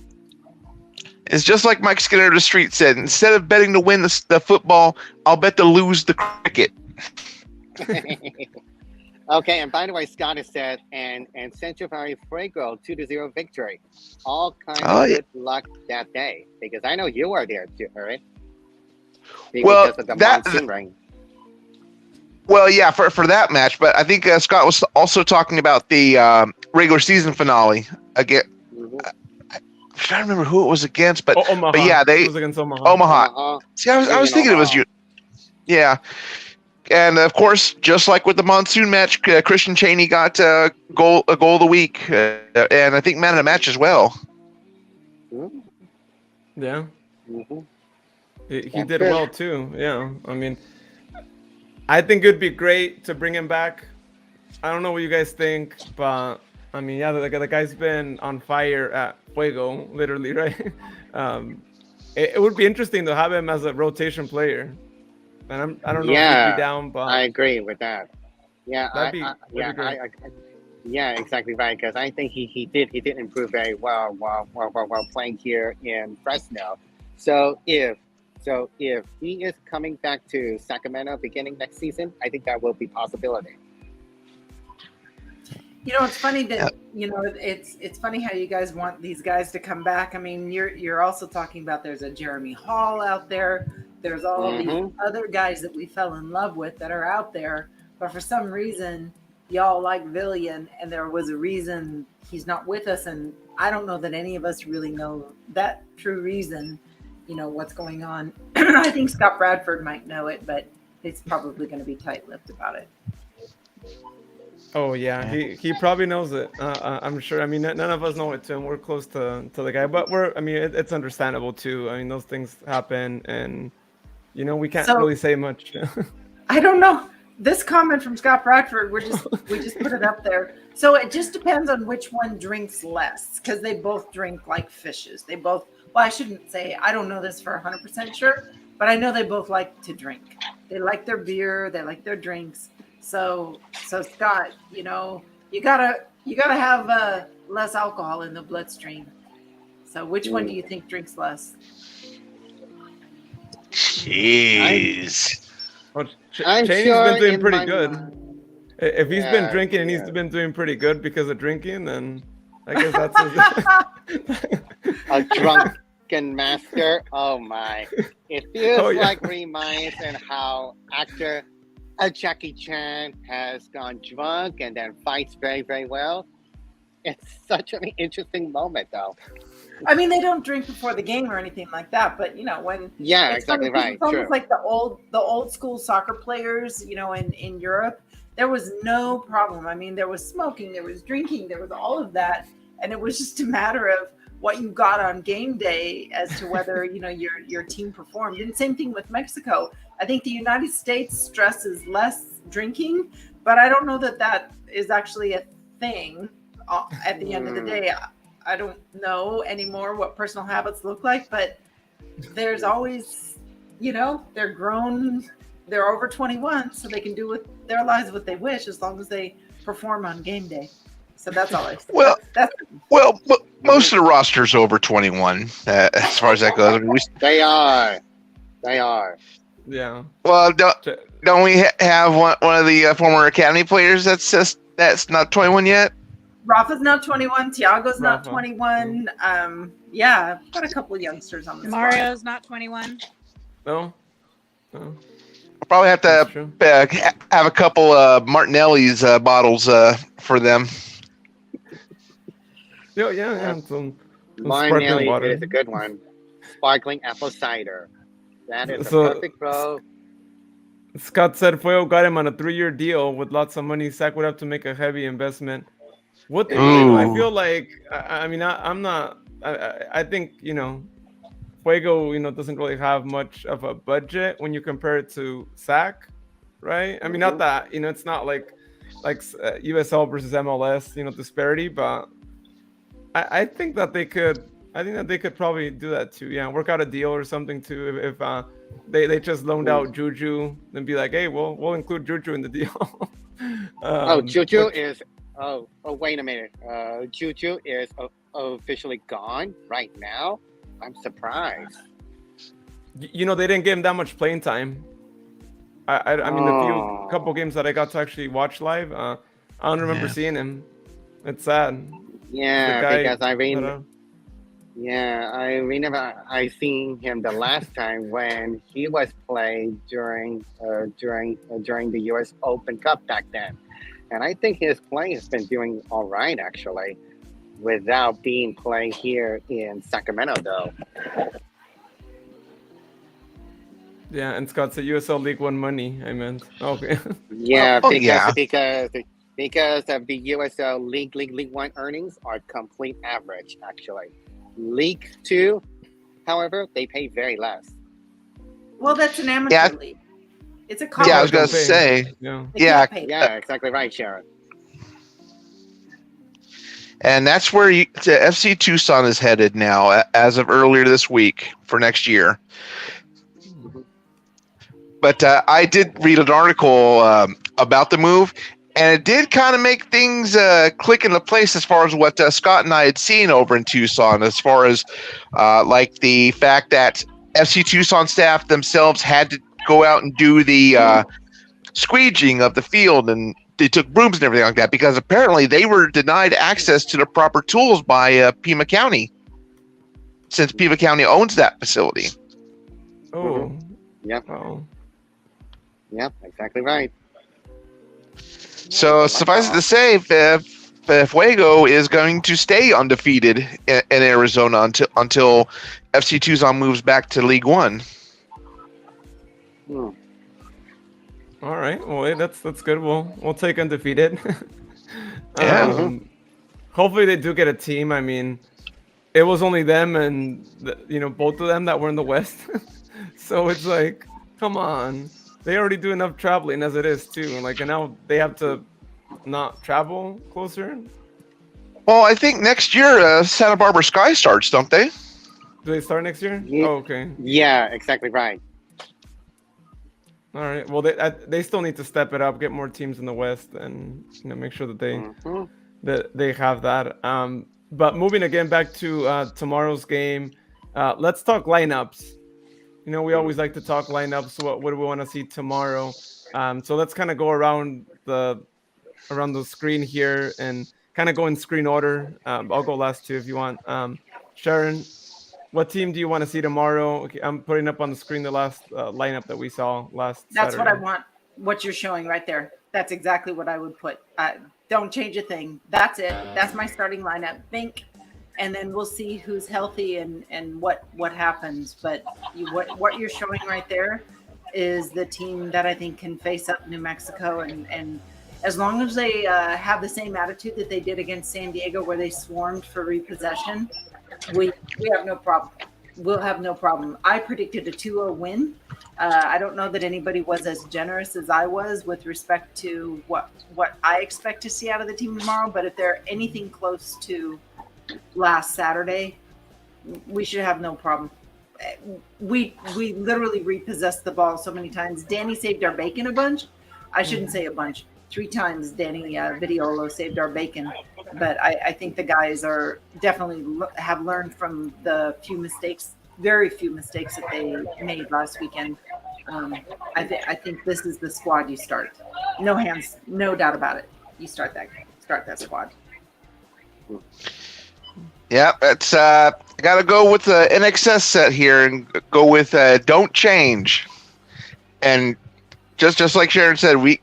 It's just like Mike Skinner of the Street said. Instead of betting to win the football, I'll bet to lose the cricket. Okay, and by the way, Scott has said, and Central Valley Fuego 2-0 victory. All kinds Oh, of yeah. good luck that day, because I know you were there too, right? Well, Because of the that- monsoon rain. Well, yeah, for that match, but I think Scott was also talking about the regular season finale again. Mhm. I'm trying to remember who it was against, but Omaha. but yeah, It was against Omaha. Omaha. Uh-huh. See, I was Even thinking it was Omaha. you. Yeah, and of course, just like with the monsoon match, Christian Chaney got a goal of the week, and I think man of the match as well. Mhm. Yeah. Mhm. He That's did good. well too. Yeah. I mean, I think it'd be great to bring him back. I don't know what you guys think, but I mean, yeah, the guy's been on fire at Fuego, literally, right? It would be interesting to have him as a rotation player. And I don't know if Yeah, he'd be down, but I agree with that. Yeah, That'd be great. yeah, exactly right. Because I think he did improve very well while playing here in Fresno. So if he is coming back to Sacramento beginning next season, I think that will be a possibility. You know, it's funny that it's funny how you guys want these guys to come back. I mean, you're also talking about there's a Jeremy Hall out there. There's all of these other guys that we fell in love with that are out there, but for some reason y'all like Villian, and there was a reason he's not with us, and I don't know that any of us really know that true reason. You know what's going on. I think Scott Bradford might know it, but he's probably going to be tight-lipped about it. oh yeah, he probably knows it. I'm sure. I mean, none of us know it too, and we're close to the guy. But it's understandable too. I mean, those things happen, and we can't So- really say much. I don't know. This comment from Scott Bradford, we just put it up there. So it just depends on which one drinks less, because they both drink like fishes. They both, well, I shouldn't say, I don't know this for 100% sure, but I know they both like to drink. They like their beer, they like their drinks. So Scott, you gotta have less alcohol in the bloodstream. So which one do you think drinks less? Jeez. Well, I'm Cheney's sure been doing in pretty my good. mind- If he's been Yeah, drinking and he's yeah. been doing pretty good because of drinking, then I guess that's his. A drunken master. Oh my! It feels Oh, yeah. like reminds and how actor Jackie Chan has gone drunk and then fights very, very well. It's such an interesting moment, though. I mean, they don't drink before the game or anything like that, but when Yeah, it's exactly funny, 'cause right. It's almost True. like the old school soccer players, in Europe. There was no problem. I mean, there was smoking, there was drinking, there was all of that, and it was just a matter of what you got on game day as to whether your team performed. And same thing with Mexico. I think the United States stresses less drinking, but I don't know that is actually a thing. At the end of the day, I don't know anymore what personal habits look like, but there's always, they're grown, they're over 21, so they can do with their lives what they wish as long as they perform on game day. So that's all I say. Well- that's Well, most of the roster's over 21, as far as that goes. I mean, They are. Yeah. well, don't we have one of the former academy players that's not 21 yet? Rafa's not 21, Tiago's not Rafa. 21. Yeah, I've got a couple of youngsters on the squad. Mario's not 21. No. I'll probably have That's to true. have a couple Martinelli's bottles for them. Yeah. So Sparkling water. It is a good one. Sparkling apple cider. That is So- a perfect, bro. Scott said Fuego got him on a 3-year deal with lots of money. Sack would have to make a heavy investment. What they really do, I Ooh. feel like, I'm not, I think, Fuego, doesn't really have much of a budget when you compare it to Sack, right? I mean, not that, it's not like USL versus MLS, disparity, but I think that they could, probably do that too. Yeah, work out a deal or something too. If they just loaned out Juju, then be like, hey, we'll include Juju in the deal. Juju is. Oh, wait a minute. Juju is officially gone right now. I'm surprised. They didn't give him that much playing time. I mean, the couple games that I got to actually watch live, I don't remember seeing him. It's sad. Yeah, because I remember I seen him the last time when he was playing during the U.S. Open Cup back then, and I think his play has been doing all right actually, without being playing here in Sacramento though. Yeah, and Scott said USL League One money. I meant okay. Yeah, yeah. because of the USL League One earnings are complete average actually. League Two, however, they pay very less. Well, that's an amateur league. It's a college. Yeah, I was gonna Don't pay. say. Yeah. They Yeah, can't pay. Yeah, exactly right, Sharon. and that's where FC Tucson is headed now, as of earlier this week for next year. But I did read an article about the move, and it did kind of make things click into place as far as what Scott and I had seen over in Tucson, as far as like the fact that FC Tucson staff themselves had to go out and do the squeegeeing of the field, and they took brooms and everything like that, because apparently they were denied access to the proper tools by Pima County, since Pima County owns that facility. Oh. Yep. Oh. Yep, exactly right. So suffice it to say, Fuego is going to stay undefeated in Arizona until FC Tucson moves back to League One. All right. Well, that's good. We'll take undefeated. Yeah. Hopefully they do get a team. I mean, it was only them and both of them that were in the West. So it's like, come on. They already do enough traveling as it is too. And now they have to not travel closer. Well, I think next year Santa Barbara Sky starts, don't they? Do they start next year? Yeah. Oh, okay. Yeah, exactly right. All right. Well, they still need to step it up, get more teams in the West, and make sure that they have that. But moving again back to tomorrow's game, let's talk lineups. We always like to talk lineups. What do we want to see tomorrow? So let's kind of go around the screen here and kind of go in screen order. I'll go last too if you want. Sharon, what team do you want to see tomorrow? Okay, I'm putting up on the screen the last lineup that we saw last That's Saturday. what I want. What you're showing right there. That's exactly what I would put. Don't change a thing. That's it. That's my starting lineup. Think, and then we'll see who's healthy and what happens. But what you're showing right there is the team that I think can face up New Mexico, and as long as they have the same attitude that they did against San Diego, where they swarmed for repossession, we have no problem. We'll have no problem. I predicted a 2-0 win. I don't know that anybody was as generous as I was with respect to what I expect to see out of the team tomorrow. But if they're anything close to last Saturday, we should have no problem. We literally repossessed the ball so many times. Danny saved our bacon a bunch. I shouldn't say a bunch. 3 times Danny Vidiolo saved our bacon. But I think the guys are definitely have learned from the very few mistakes that they made last weekend. I think this is the squad you start. No hands, no doubt about it. You start that squad. Yeah, it's I gotta go with the NXS set here and go with don't change. And just like Sharon said, we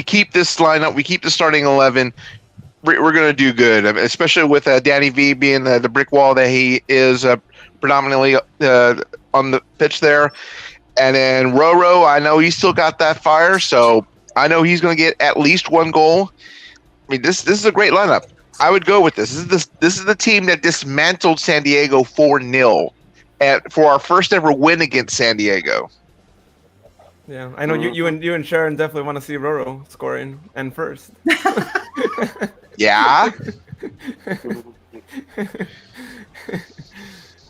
keep this lineup, we keep the starting 11. we're going to do good, I mean, especially with Danny V being the brick wall that he is predominantly on the pitch there. And then Roro, I know he's still got that fire, so I know he's going to get at least one goal. I mean, this is a great lineup. I would go with this. This is the team that dismantled San Diego 4-0 for our first ever win against San Diego. Yeah, I know you and Sharon definitely want to see Roro scoring and first. Yeah.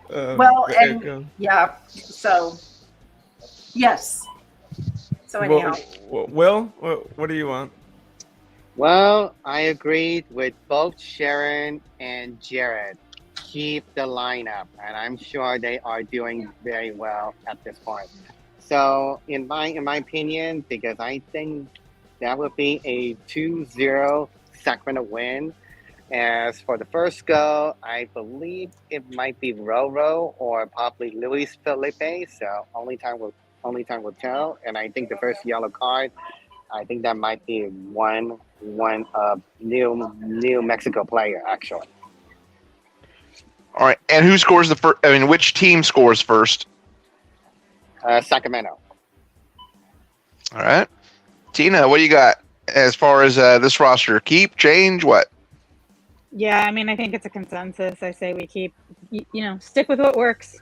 Well, and yeah, so yes. So anyhow, Will, what do you want? Well, I agreed with both Sharon and Jared. Keep the lineup, and I'm sure they are doing very well at this point. So, in my opinion, because I think that would be a 2-0 Sacramento win. As for the first goal, I believe it might be Roro or probably Luis Felipe. So only time will tell. And I think the first yellow card, I think that might be one New Mexico player actually. All right, and who scores the first? I mean, which team scores first? Sacramento. All right, Tina, what do you got as far as this roster? Keep, change, what? Yeah, I mean, I think it's a consensus. I say we keep, stick with what works.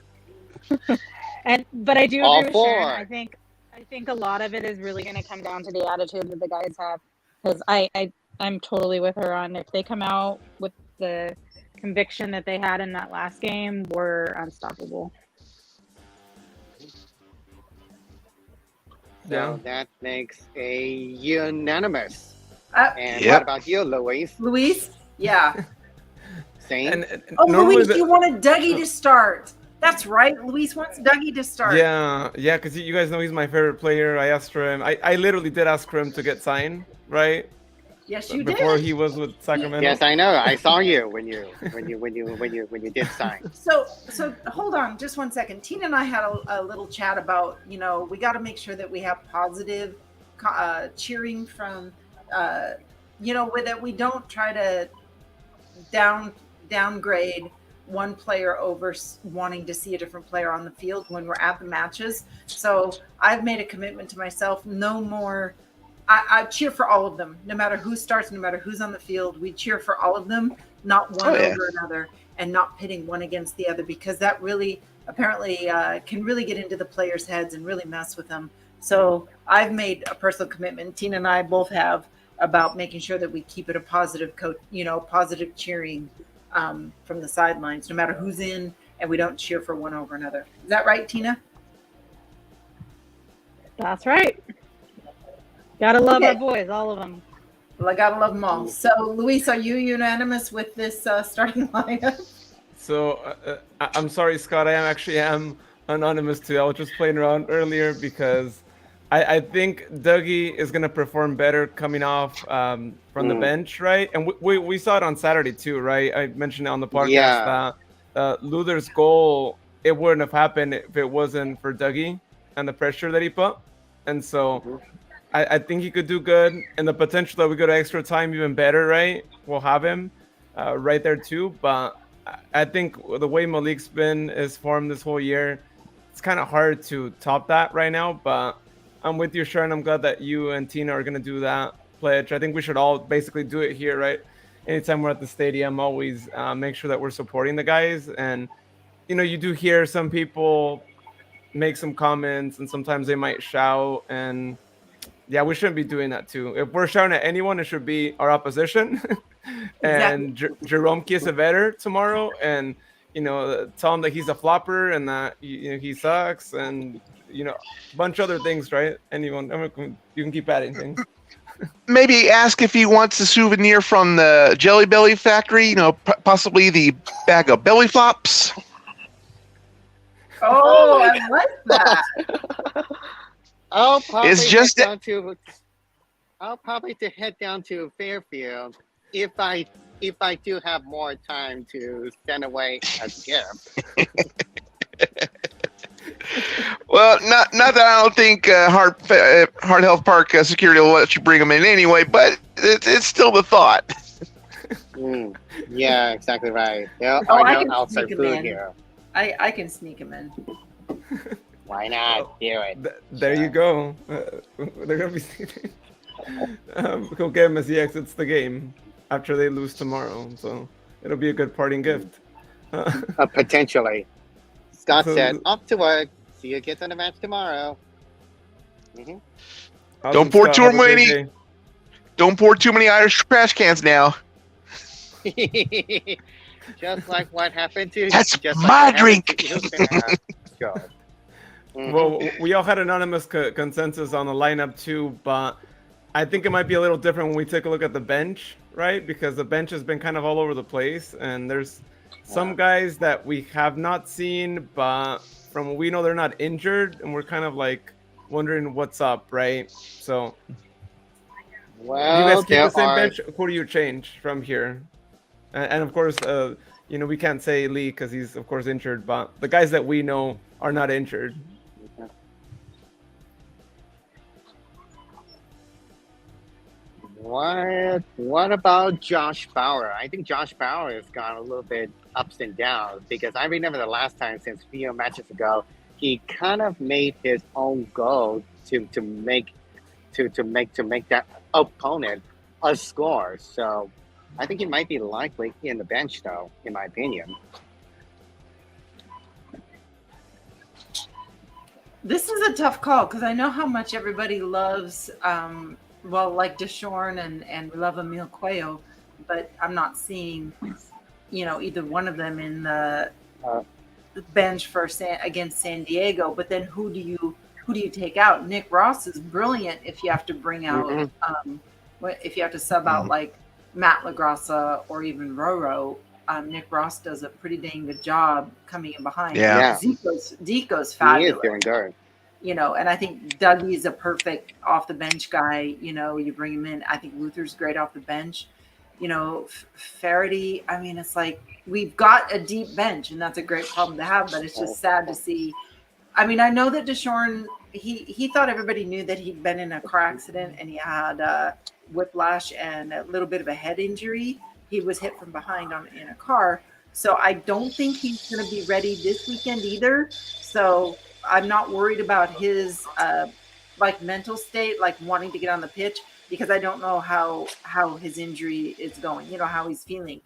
But I do All agree with four. Sharon. I think a lot of it is really going to come down to the attitude that the guys have. Because I'm totally with her on if they come out with the conviction that they had in that last game, we're unstoppable. So that makes a unanimous. And Yep. what about you, Luis? Luis, yeah. Same. And Normally Luis, you wanted Dougie to start. That's right. Luis wants Dougie to start. yeah, because you guys know he's my favorite player. I asked for him. I literally did ask for him to get signed, right? Yes, you Before did. he was with Sacramento. Yes, I know. I saw you when you did sign. So hold on just one second. Tina and I had a little chat about, we got to make sure that we have positive cheering from, that we don't try to downgrade one player over wanting to see a different player on the field when we're at the matches. So I've made a commitment to myself, no more. I cheer for all of them, no matter who starts, no matter who's on the field. We cheer for all of them, not one over another, and not pitting one against the other, because that really apparently can really get into the players' heads and really mess with them. So I've made a personal commitment. Tina and I both have, about making sure that we keep it a positive positive cheering from the sidelines, no matter who's in, and we don't cheer for one over another. Is that right, Tina? That's right. Gotta love our boys, all of them. Well, I gotta love them all. So, Luis, are you unanimous with this starting lineup? So I'm sorry, Scott. I am anonymous too. I was just playing around earlier because I think Dougie is gonna perform better coming off from the bench, right? And we saw it on Saturday too, right? I mentioned it on the podcast that Luther's goal, it wouldn't have happened if it wasn't for Dougie and the pressure that he put. And so I think he could do good, and the potential that we go to extra time even better, right? We'll have him right there too. But I think the way Malik's been his form this whole year, it's kind of hard to top that right now. But I'm with you, Sharon. I'm glad that you and Tina are gonna do that pledge. I think we should all basically do it here, right? Anytime we're at the stadium, always make sure that we're supporting the guys. And you do hear some people make some comments, and sometimes they might shout, and yeah, we shouldn't be doing that too. If we're shouting at anyone, it should be our opposition. And Jerome Kiesevetter tomorrow, and tell him that he's a flopper and that he sucks, and a bunch of other things, right? Anyone, you can keep adding things. Maybe ask if he wants a souvenir from the Jelly Belly factory. Possibly the bag of belly flops. Oh, I like that. I'll probably head down to Fairfield if I do have more time to send away a gift. Well, not that I don't think Heart Health Park security will let you bring them in anyway, but it's still the thought. Yeah, exactly right. There Oh, are I no can outside sneak him food in. here. I can sneak him in. Why not? Well, Do it. there you go. They're gonna be. He'll get him as he exits the game after they lose tomorrow. So it'll be a good parting gift. Potentially. Scott said, So off to work. See you kids on the match tomorrow. Mhm. awesome, Scott. Have a great day. Don't pour too many Irish trash cans now. Just like what happened to That's just my like what happened drink. to Houston Astros. Mhm. Well, we all had anonymous consensus on the lineup too, but I think it might be a little different when we take a look at the bench, right? Because the bench has been kind of all over the place, and there's some guys that we have not seen, but from what we know, they're not injured, and we're kind of like wondering what's up, right? So, do you guys Well, keep the there same are bench? Who do you change from here? And of course, we can't say Lee because he's of course injured, but the guys that we know are not injured. what about Josh Bauer? I think Josh Bauer has gone a little bit ups and downs because I remember the last time since few matches ago, he kind of made his own goal to make that opponent a score. So I think he might be likely in the bench though, in my opinion. This is a tough call because I know how much everybody loves, like Deshorn and we love Emil Cuello, but I'm not seeing, either one of them in the bench for against San Diego. But then who do you take out? Nick Ross is brilliant if you have to bring out, if you have to sub out like Matt LaGrassa or even Roro. Nick Ross does a pretty dang good job coming in behind. Yeah. Zico's He fabulous. is doing good. And I think Dougie's a perfect off the bench guy. You bring him in. I think Luther's great off the bench. Faraday, I mean, it's like we've got a deep bench, and that's a great problem to have, but it's just sad to see. I mean, I know that Deshorn, he thought everybody knew that he'd been in a car accident and he had whiplash and a little bit of a head injury. He was hit from behind in a car. So I don't think he's going to be ready this weekend either. So I'm not worried about his mental state, like wanting to get on the pitch, because I don't know how his injury is going, how he's feeling.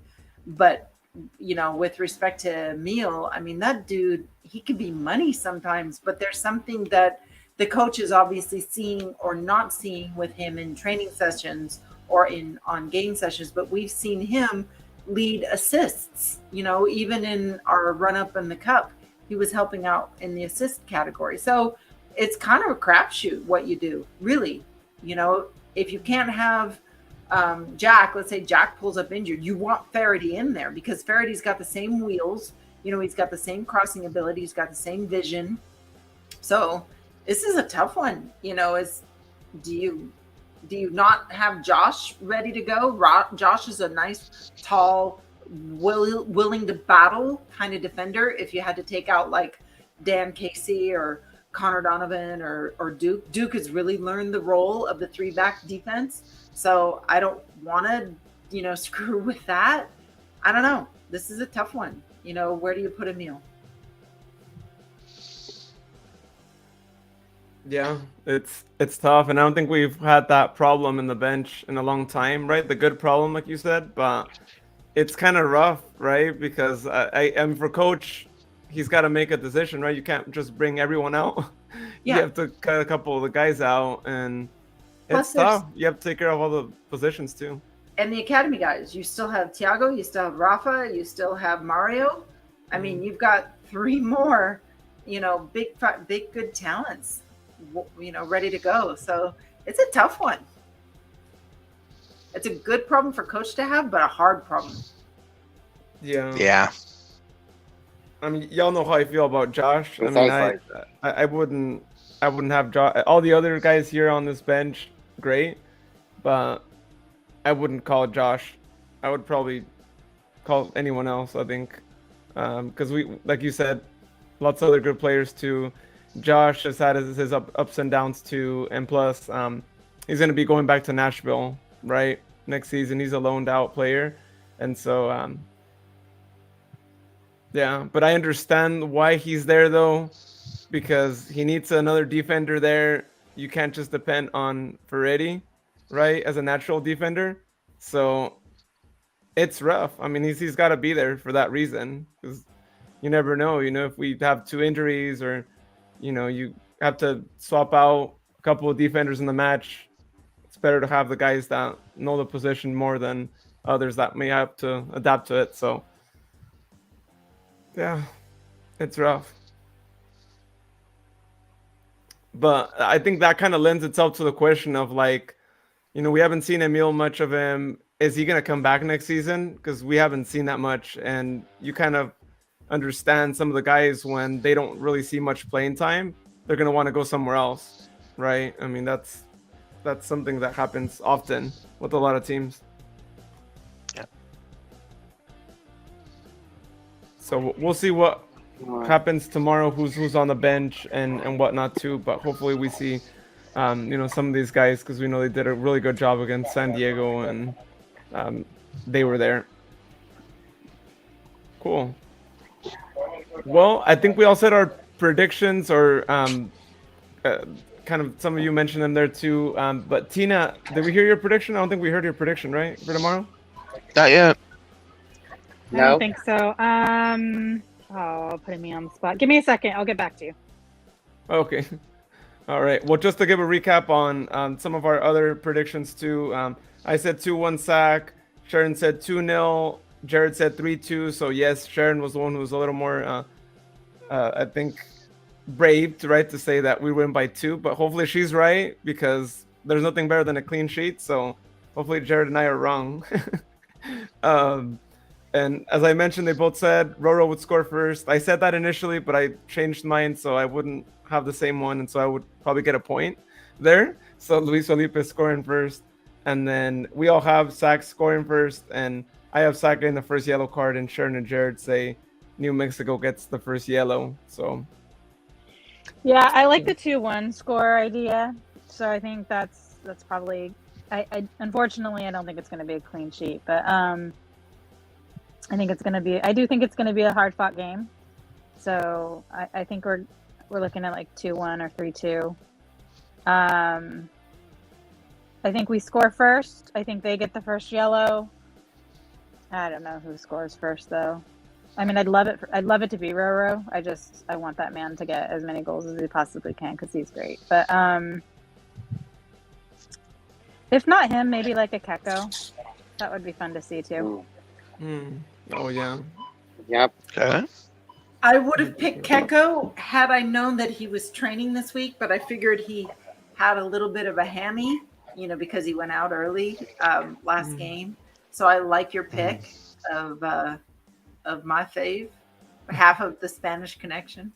But, with respect to Emil, I mean, that dude, he could be money sometimes, but there's something that the coach is obviously seeing or not seeing with him in training sessions or on game sessions. But we've seen him lead assists, even in our run up in the cup, he was helping out in the assist category. So it's kind of a crapshoot what you do, really. If you can't have Jack, let's say Jack pulls up injured, you want Faraday in there because Faraday's got the same wheels, he's got the same crossing ability, he's got the same vision. So this is a tough one. Do you not have Josh ready to go? Josh is a nice, tall, willing to battle kind of defender. If you had to take out like Dan Casey or Connor Donovan or Duke. Duke has really learned the role of the 3-back defense. So I don't want to, screw with that. I don't know. This is a tough one. Where do you put Emil? Yeah, it's tough, and I don't think we've had that problem in the bench in a long time, right? The good problem, like you said, but it's kind of rough, right? Because I am for coach, he's got to make a decision, right? You can't just bring everyone out. Yeah. You have to cut a couple of the guys out, and Plus it's tough. You have to take care of all the positions too. And the academy guys, you still have Thiago, you still have Rafa, you still have Mario. I mean, you've got 3 more, big good talents, ready to go. So it's a tough one. It's a good problem for coach to have, but a hard problem. Yeah. I mean, y'all know how I feel about Josh. I mean, I wouldn't have Josh. All the other guys here on this bench, great, but I wouldn't call Josh. I would probably call anyone else, I think, because we, like you said, lots of other good players too. Josh has had his ups and downs too, and plus, he's going to be going back to Nashville, right, next season. He's a loaned out player, And so yeah, but I understand why he's there though, because he needs another defender there. You can't just depend on Ferretti, right, as a natural defender. So it's rough. I mean, he's got to be there for that reason, because you never know. If we have 2 injuries, or you have to swap out a couple of defenders in the match, it's better to have the guys that know the position more than others that may have to adapt to it. So yeah, it's rough. But I think that kind of lends itself to the question of, like, we haven't seen Emil much of him. Is he going to come back next season? Because we haven't seen that much. And you kind of understand some of the guys, when they don't really see much playing time, they're going to want to go somewhere else, right? I mean, that's something that happens often with a lot of teams. Yeah. So we'll see what happens tomorrow, who's on the bench and whatnot too. But hopefully we see some of these guys, because we know they did a really good job against San Diego, and they were there. Cool. Well, I think we all said our predictions, or kind of some of you mentioned them there too. But Tina, did we hear your prediction? I don't think we heard your prediction, right, for tomorrow? Not yet. I don't think so. Putting me on the spot. Give me a second. I'll get back to you. Okay. All right. Well, just to give a recap on some of our other predictions too. I said 2-1 Sac. Sharon said 2-0. Jared said 3-2. So yes, Sharon was the one who was a little more, I think, brave to say that we win by 2. But hopefully she's right, because there's nothing better than a clean sheet. So hopefully Jared and I are wrong. And as I mentioned, they both said Roro would score first. I said that initially, but I changed mine so I wouldn't have the same one, and so I would probably get a point there. So Luis Felipe is scoring first, and then we all have Sac scoring first, and I have Sac getting the first yellow card, and Sharon and Jared say New Mexico gets the first yellow. So yeah, I like the 2-1 score idea. So I think that's probably. I unfortunately I don't think it's going to be a clean sheet, but I think it's going to be. I do think it's going to be a hard-fought game. So I think we're looking at like 2-1 or 3-2. I think we score first. I think they get the first yellow. I don't know who scores first though. I mean, I'd love it to be Roro. I want that man to get as many goals as he possibly can, because he's great. But if not him, maybe like a Keko. That would be fun to see too. Oh yeah. Yep. Okay. I would have picked Keko had I known that he was training this week, but I figured he had a little bit of a hammy, because he went out early last game. So I like your pick of my fave, half of the Spanish connection.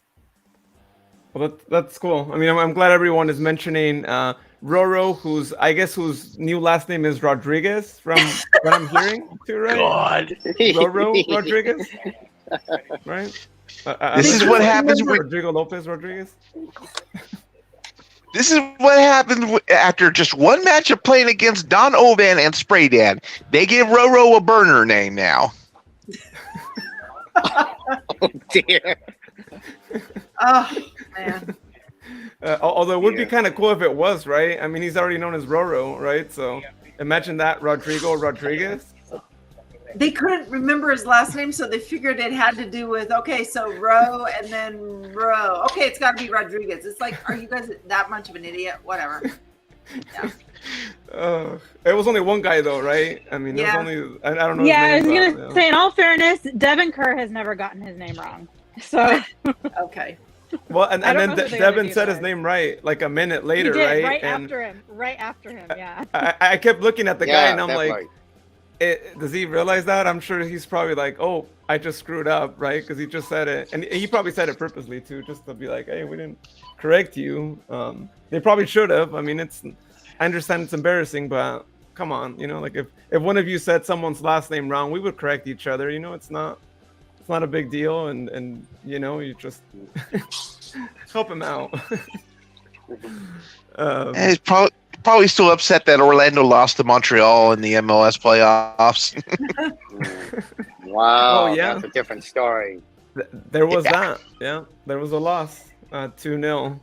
Well, that's cool. I mean, I'm glad everyone is mentioning Roro, whose new last name is Rodriguez, from what I'm hearing too, right? God. Roro Rodriguez, right? This is what happens when Rodrigo Lopez Rodriguez. This is what happened after just one match of playing against Don Ovan and Spray Dan. They give Roro a burner name now. Oh dear. Oh man. Although it would be kind of cool if it was, right? I mean, he's already known as Roro, right? So imagine that, Rodrigo Rodriguez. They couldn't remember his last name, so they figured it had to do with, okay, so Ro and then Ro. Okay, it's got to be Rodriguez. It's like, are you guys that much of an idiot? Whatever. Yeah. It was only one guy, though, right? I mean, Yeah. it was only, I don't know. Yeah, I his was name, gonna but, say, in all fairness, Devin Kerr has never gotten his name wrong. So Okay. Well, and I don't then know who they Devin would said do his that. name right, like a minute he later, did, right? right And after him, yeah. I kept looking at the guy, and I'm definitely. like, does he realize that? I'm sure he's probably like, oh, I just screwed up, right? Because he just said it, and he probably said it purposely too, just to be like, hey, we didn't correct you. They probably should have. I mean, I understand it's embarrassing, but come on, like if one of you said someone's last name wrong, we would correct each other. It's not a big deal, and you just help him out. And it's probably still upset that Orlando lost to Montreal in the MLS playoffs. Wow, Oh, yeah. that's a different story. There was Yeah. that. Yeah, there was a loss, 2-0,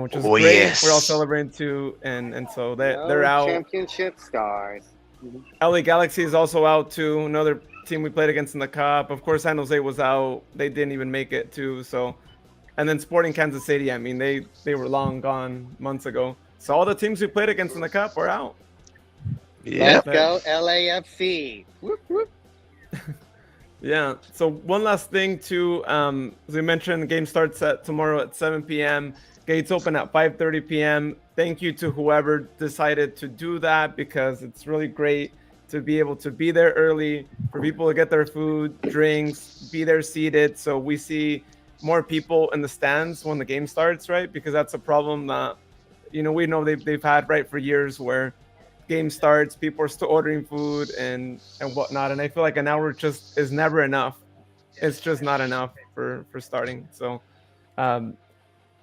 which is Oh, great. yes. We're all celebrating too, and so they're No out. championship stars. LA Galaxy is also out too. Another team we played against in the Cup. Of course, San Jose was out. They didn't even make it too. So, and then Sporting Kansas City. I mean, they were long gone months ago. So all the teams we played against in the Cup were out. Yeah. Let's go LAFC. Whoop, whoop. Yeah. So one last thing too. As we mentioned, the game starts tomorrow at 7 p.m. Gates open at 5:30 p.m. Thank you to whoever decided to do that, because it's really great to be able to be there early, for people to get their food, drinks, be there seated. So we see more people in the stands when the game starts, right? Because that's a problem that, we know they've had, right, for years, where game starts, people are still ordering food and whatnot. And I feel like an hour just is never enough. It's just not enough for starting. So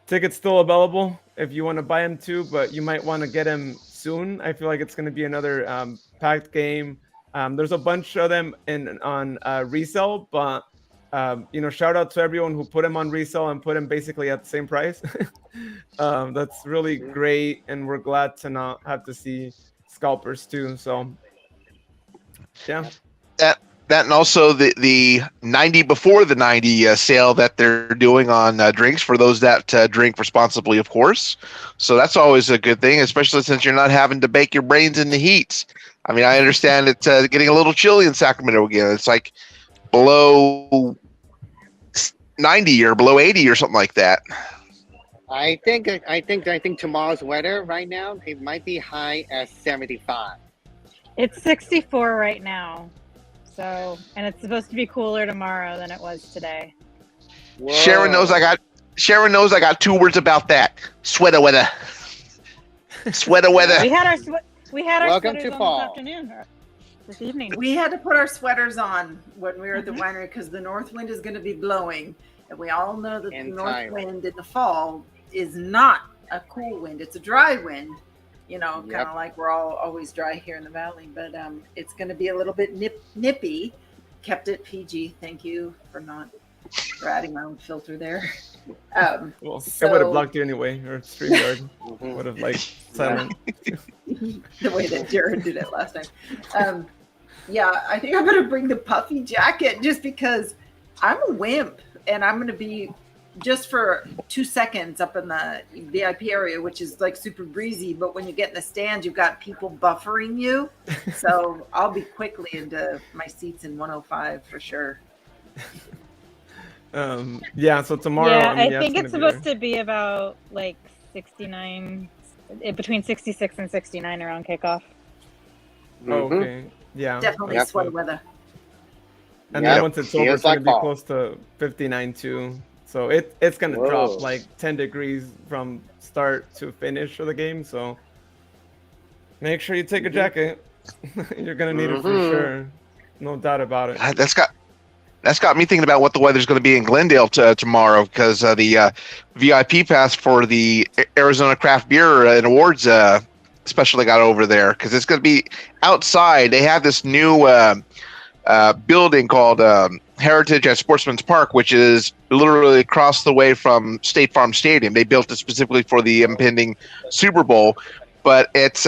tickets still available if you want to buy them too, but you might want to get them soon. I feel like it's going to be another packed game. There's a bunch of them on resale, but shout out to everyone who put them on resale and put them basically at the same price. That's really great, and we're glad to not have to see scalpers too. So yeah. That and also the 90 before the 90 sale that they're doing on drinks for those that drink responsibly, of course. So that's always a good thing, especially since you're not having to bake your brains in the heat. I mean, I understand it's getting a little chilly in Sacramento again. It's like below 90 or below 80 or something like that. I think tomorrow's weather right now, it might be high as 75. It's 64 right now. So, and it's supposed to be cooler tomorrow than it was today. Whoa. Sharon knows I got 2 words about that. Sweater weather. Sweater weather. We had our Welcome sweaters to on fall. this afternoon, or this evening. We had to put our sweaters on when we were at the winery because the north wind is going to be blowing. And we all know that the north wind in the fall is not a cool wind. It's a dry wind, kind of like we're all always dry here in the valley. But it's going to be a little bit nippy. Kept it PG. Thank you for adding my own filter there. Well, it would have blocked you anyway, or StreamYard would have silent. The way that Jared did it last time. I think I'm going to bring the puffy jacket just because I'm a wimp and I'm going to be just for 2 seconds up in the VIP area, which is like super breezy. But when you get in the stands, you've got people buffering you. So I'll be quickly into my seats in 105 for sure. So tomorrow. Yeah, I think it's supposed to be about like 69, between 66 and 69 around kickoff. Oh, okay. Yeah. Definitely sweater weather. And then once it's over, it's going to be close to 59 too. So it's going to drop like 10 degrees from start to finish of the game. So make sure you take a jacket. You're going to need it for sure. No doubt about it. That's got me thinking about what the weather's going to be in Glendale tomorrow, because the VIP pass for the Arizona Craft Beer and Awards special they got over there, because it's going to be outside. They have this new building called Heritage at Sportsman's Park, which is literally across the way from State Farm Stadium. They built it specifically for the impending Super Bowl, but it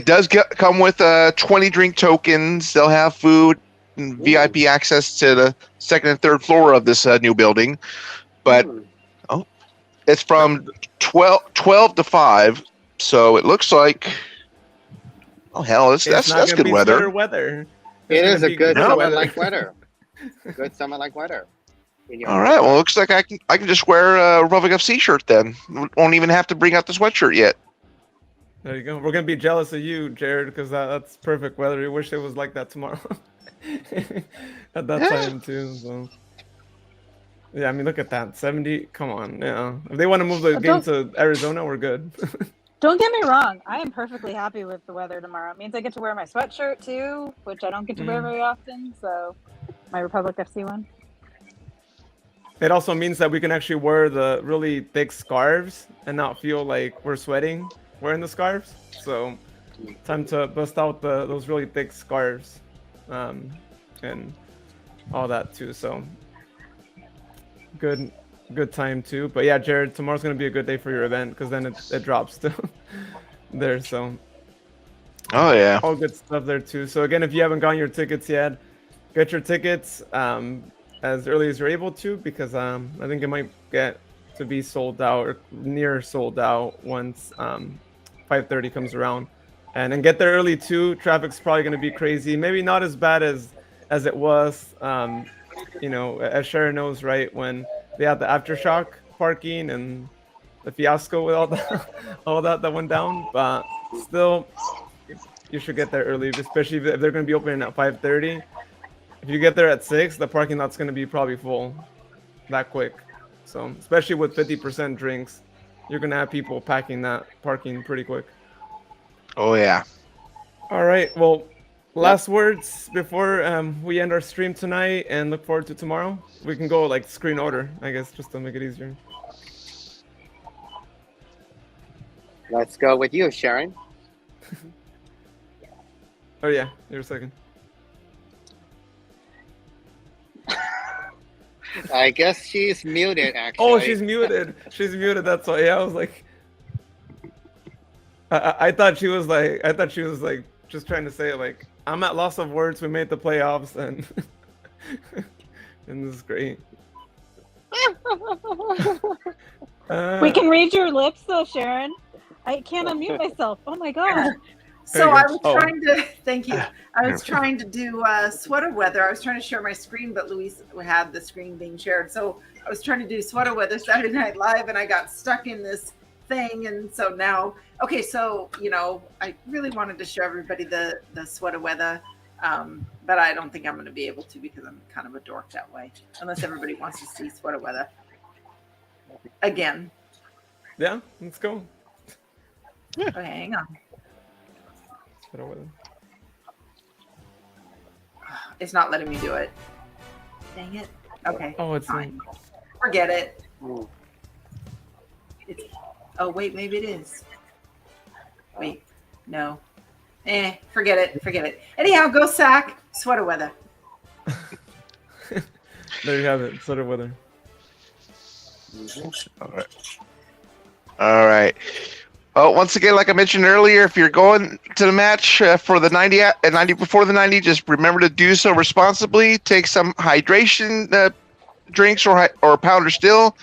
does come with 20 drink tokens. They'll have food and VIP access to the second and third floor of this new building, but it's from 12 to 5, so it looks like that's good weather. It is a good summer-like weather. Good summer-like weather. All right. Well, it looks like I can just wear a Republic FC shirt then. Won't even have to bring out the sweatshirt yet. There you go. We're gonna be jealous of you, Jared, because that's perfect weather. I wish it was like that tomorrow. At that time too. So yeah, I mean, look at that, 70. Come on, yeah. If they want to move the game to Arizona, we're good. Don't get me wrong. I am perfectly happy with the weather tomorrow. It means I get to wear my sweatshirt too, which I don't get to wear very often. So my Republic FC one. It also means that we can actually wear the really thick scarves and not feel like we're sweating. wearing the scarves. So time to bust out those really thick scarves, and all that too. So good time too. But yeah, Jared, tomorrow's gonna be a good day for your event because then it drops to there. So Oh yeah. all good stuff there too. So again, if you haven't gotten your tickets yet, get your tickets as early as you're able to, because I think it might get to be sold out or near sold out once 5:30 comes around. And then get there early too. Traffic's probably going to be crazy. Maybe not as bad as it was. As Sharon knows, right, when they had the aftershock parking and the fiasco with all that went down. But still, you should get there early, especially if they're going to be opening at 5:30. If you get there at 6, the parking lot's going to be probably full that quick. So especially with 50% drinks, you're going to have people packing that parking pretty quick. Oh yeah. All right. Well, last words before we end our stream tonight and look forward to tomorrow. We can go like screen order, I guess, just to make it easier. Let's go with you, Sharon. Oh yeah, you're second. I guess she's muted, actually. Oh, she's muted. She's muted. That's why. Yeah, I was like, I thought she was like just trying to say like, I'm at loss of words. We made the playoffs, and and this is great. We can read your lips though, Sharon. I can't unmute myself. Oh my god. So you I go. was trying to, thank you. I was trying to do sweater weather. I was trying to share my screen, but Luis had the screen being shared. So I was trying to do sweater weather Saturday Night Live, and I got stuck in this thing. And so now, okay, so, I really wanted to show everybody the sweater weather, but I don't think I'm going to be able to because I'm kind of a dork that way, unless everybody wants to see sweater weather. Again. Yeah, let's go. Okay, hang on. It's not letting me do it. Dang it. Okay. Oh, it's fine. Forget it. Oh, wait, maybe it is. Wait, no. Forget it. Anyhow, go Sac. Sweater weather. There you have it. Sweater weather. All right. Oh, once again, like I mentioned earlier, if you're going to the match for the 90 before the 90, just remember to do so responsibly. Take some hydration drinks or powder still.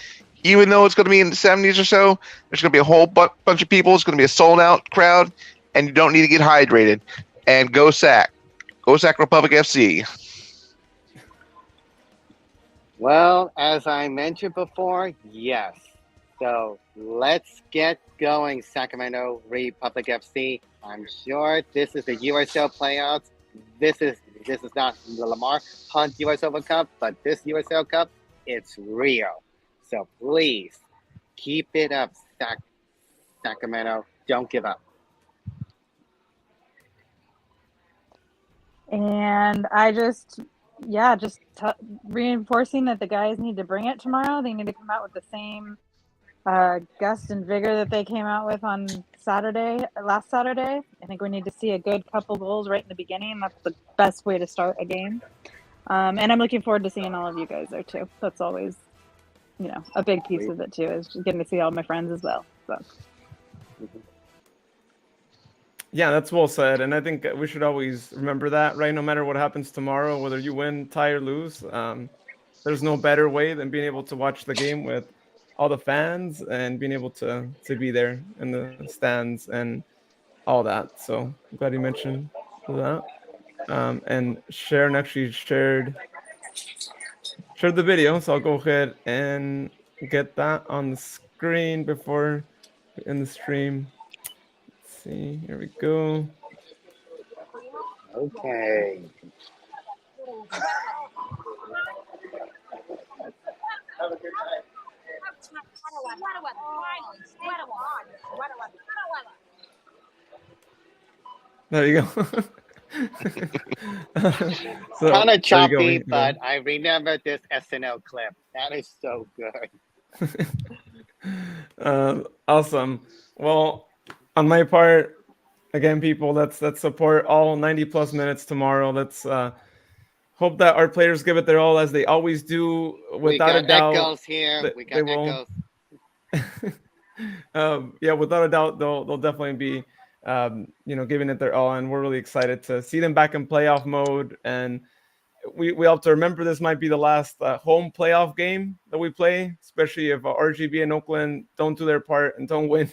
Even though it's going to be in the 70s or so, there's going to be a whole bunch of people. It's going to be a sold-out crowd, and you don't need to get hydrated. And go Sac. Go Sac Republic FC. Well, as I mentioned before, yes. So let's get going, Sacramento Republic FC. I'm sure this is the USL Playoffs. This is not the Lamar Hunt USL Cup, but this USL Cup, it's real. So please keep it up, Sacramento. Don't give up. And I reinforcing that the guys need to bring it tomorrow. They need to come out with the same gust and vigor that they came out with on last Saturday. I think we need to see a good couple goals right in the beginning. That's the best way to start a game. And I'm looking forward to seeing all of you guys there too. That's always, a big piece of it too, is getting to see all my friends as well. So. Yeah, that's well said. And I think we should always remember that, right? No matter what happens tomorrow, whether you win, tie, or lose, there's no better way than being able to watch the game with all the fans and being able to be there in the stands and all that. So I'm glad you mentioned that. And Sharon actually shared the video, so I'll go ahead and get that on the screen before we end the stream. Let's see, here we go. Okay. Have a good night. There you go. So, Kind of choppy, but I remember this SNL clip. That is so good. Awesome. Well, on my part, again, people, let's support all 90 plus minutes tomorrow. Let's hope that our players give it their all as they always do. We Without a got doubt, echoes here. We they got will. echoes. Yeah, without a doubt, they'll definitely be, giving it their all, and we're really excited to see them back in playoff mode. And we have to remember this might be the last home playoff game that we play, especially if RGB and Oakland don't do their part and don't win.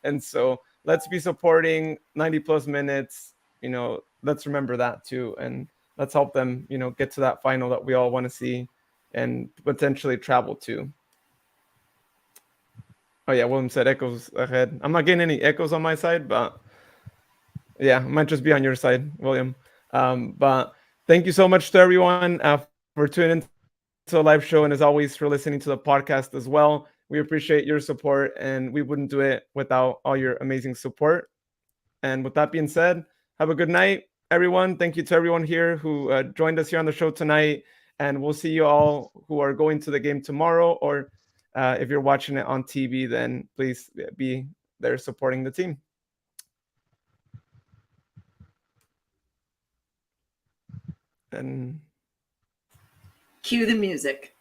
And so let's be supporting 90 plus minutes. Let's remember that too, and let's help them, get to that final that we all want to see and potentially travel to. Oh yeah, William said echoes ahead. I'm not getting any echoes on my side, but yeah, it might just be on your side, William. But thank you so much to everyone for tuning in to the live show, and as always, for listening to the podcast as well. We appreciate your support, and we wouldn't do it without all your amazing support. And with that being said, have a good night, everyone. Thank you to everyone here who joined us here on the show tonight, and we'll see you all who are going to the game tomorrow, or if you're watching it on TV, then please be there supporting the team. And cue the music.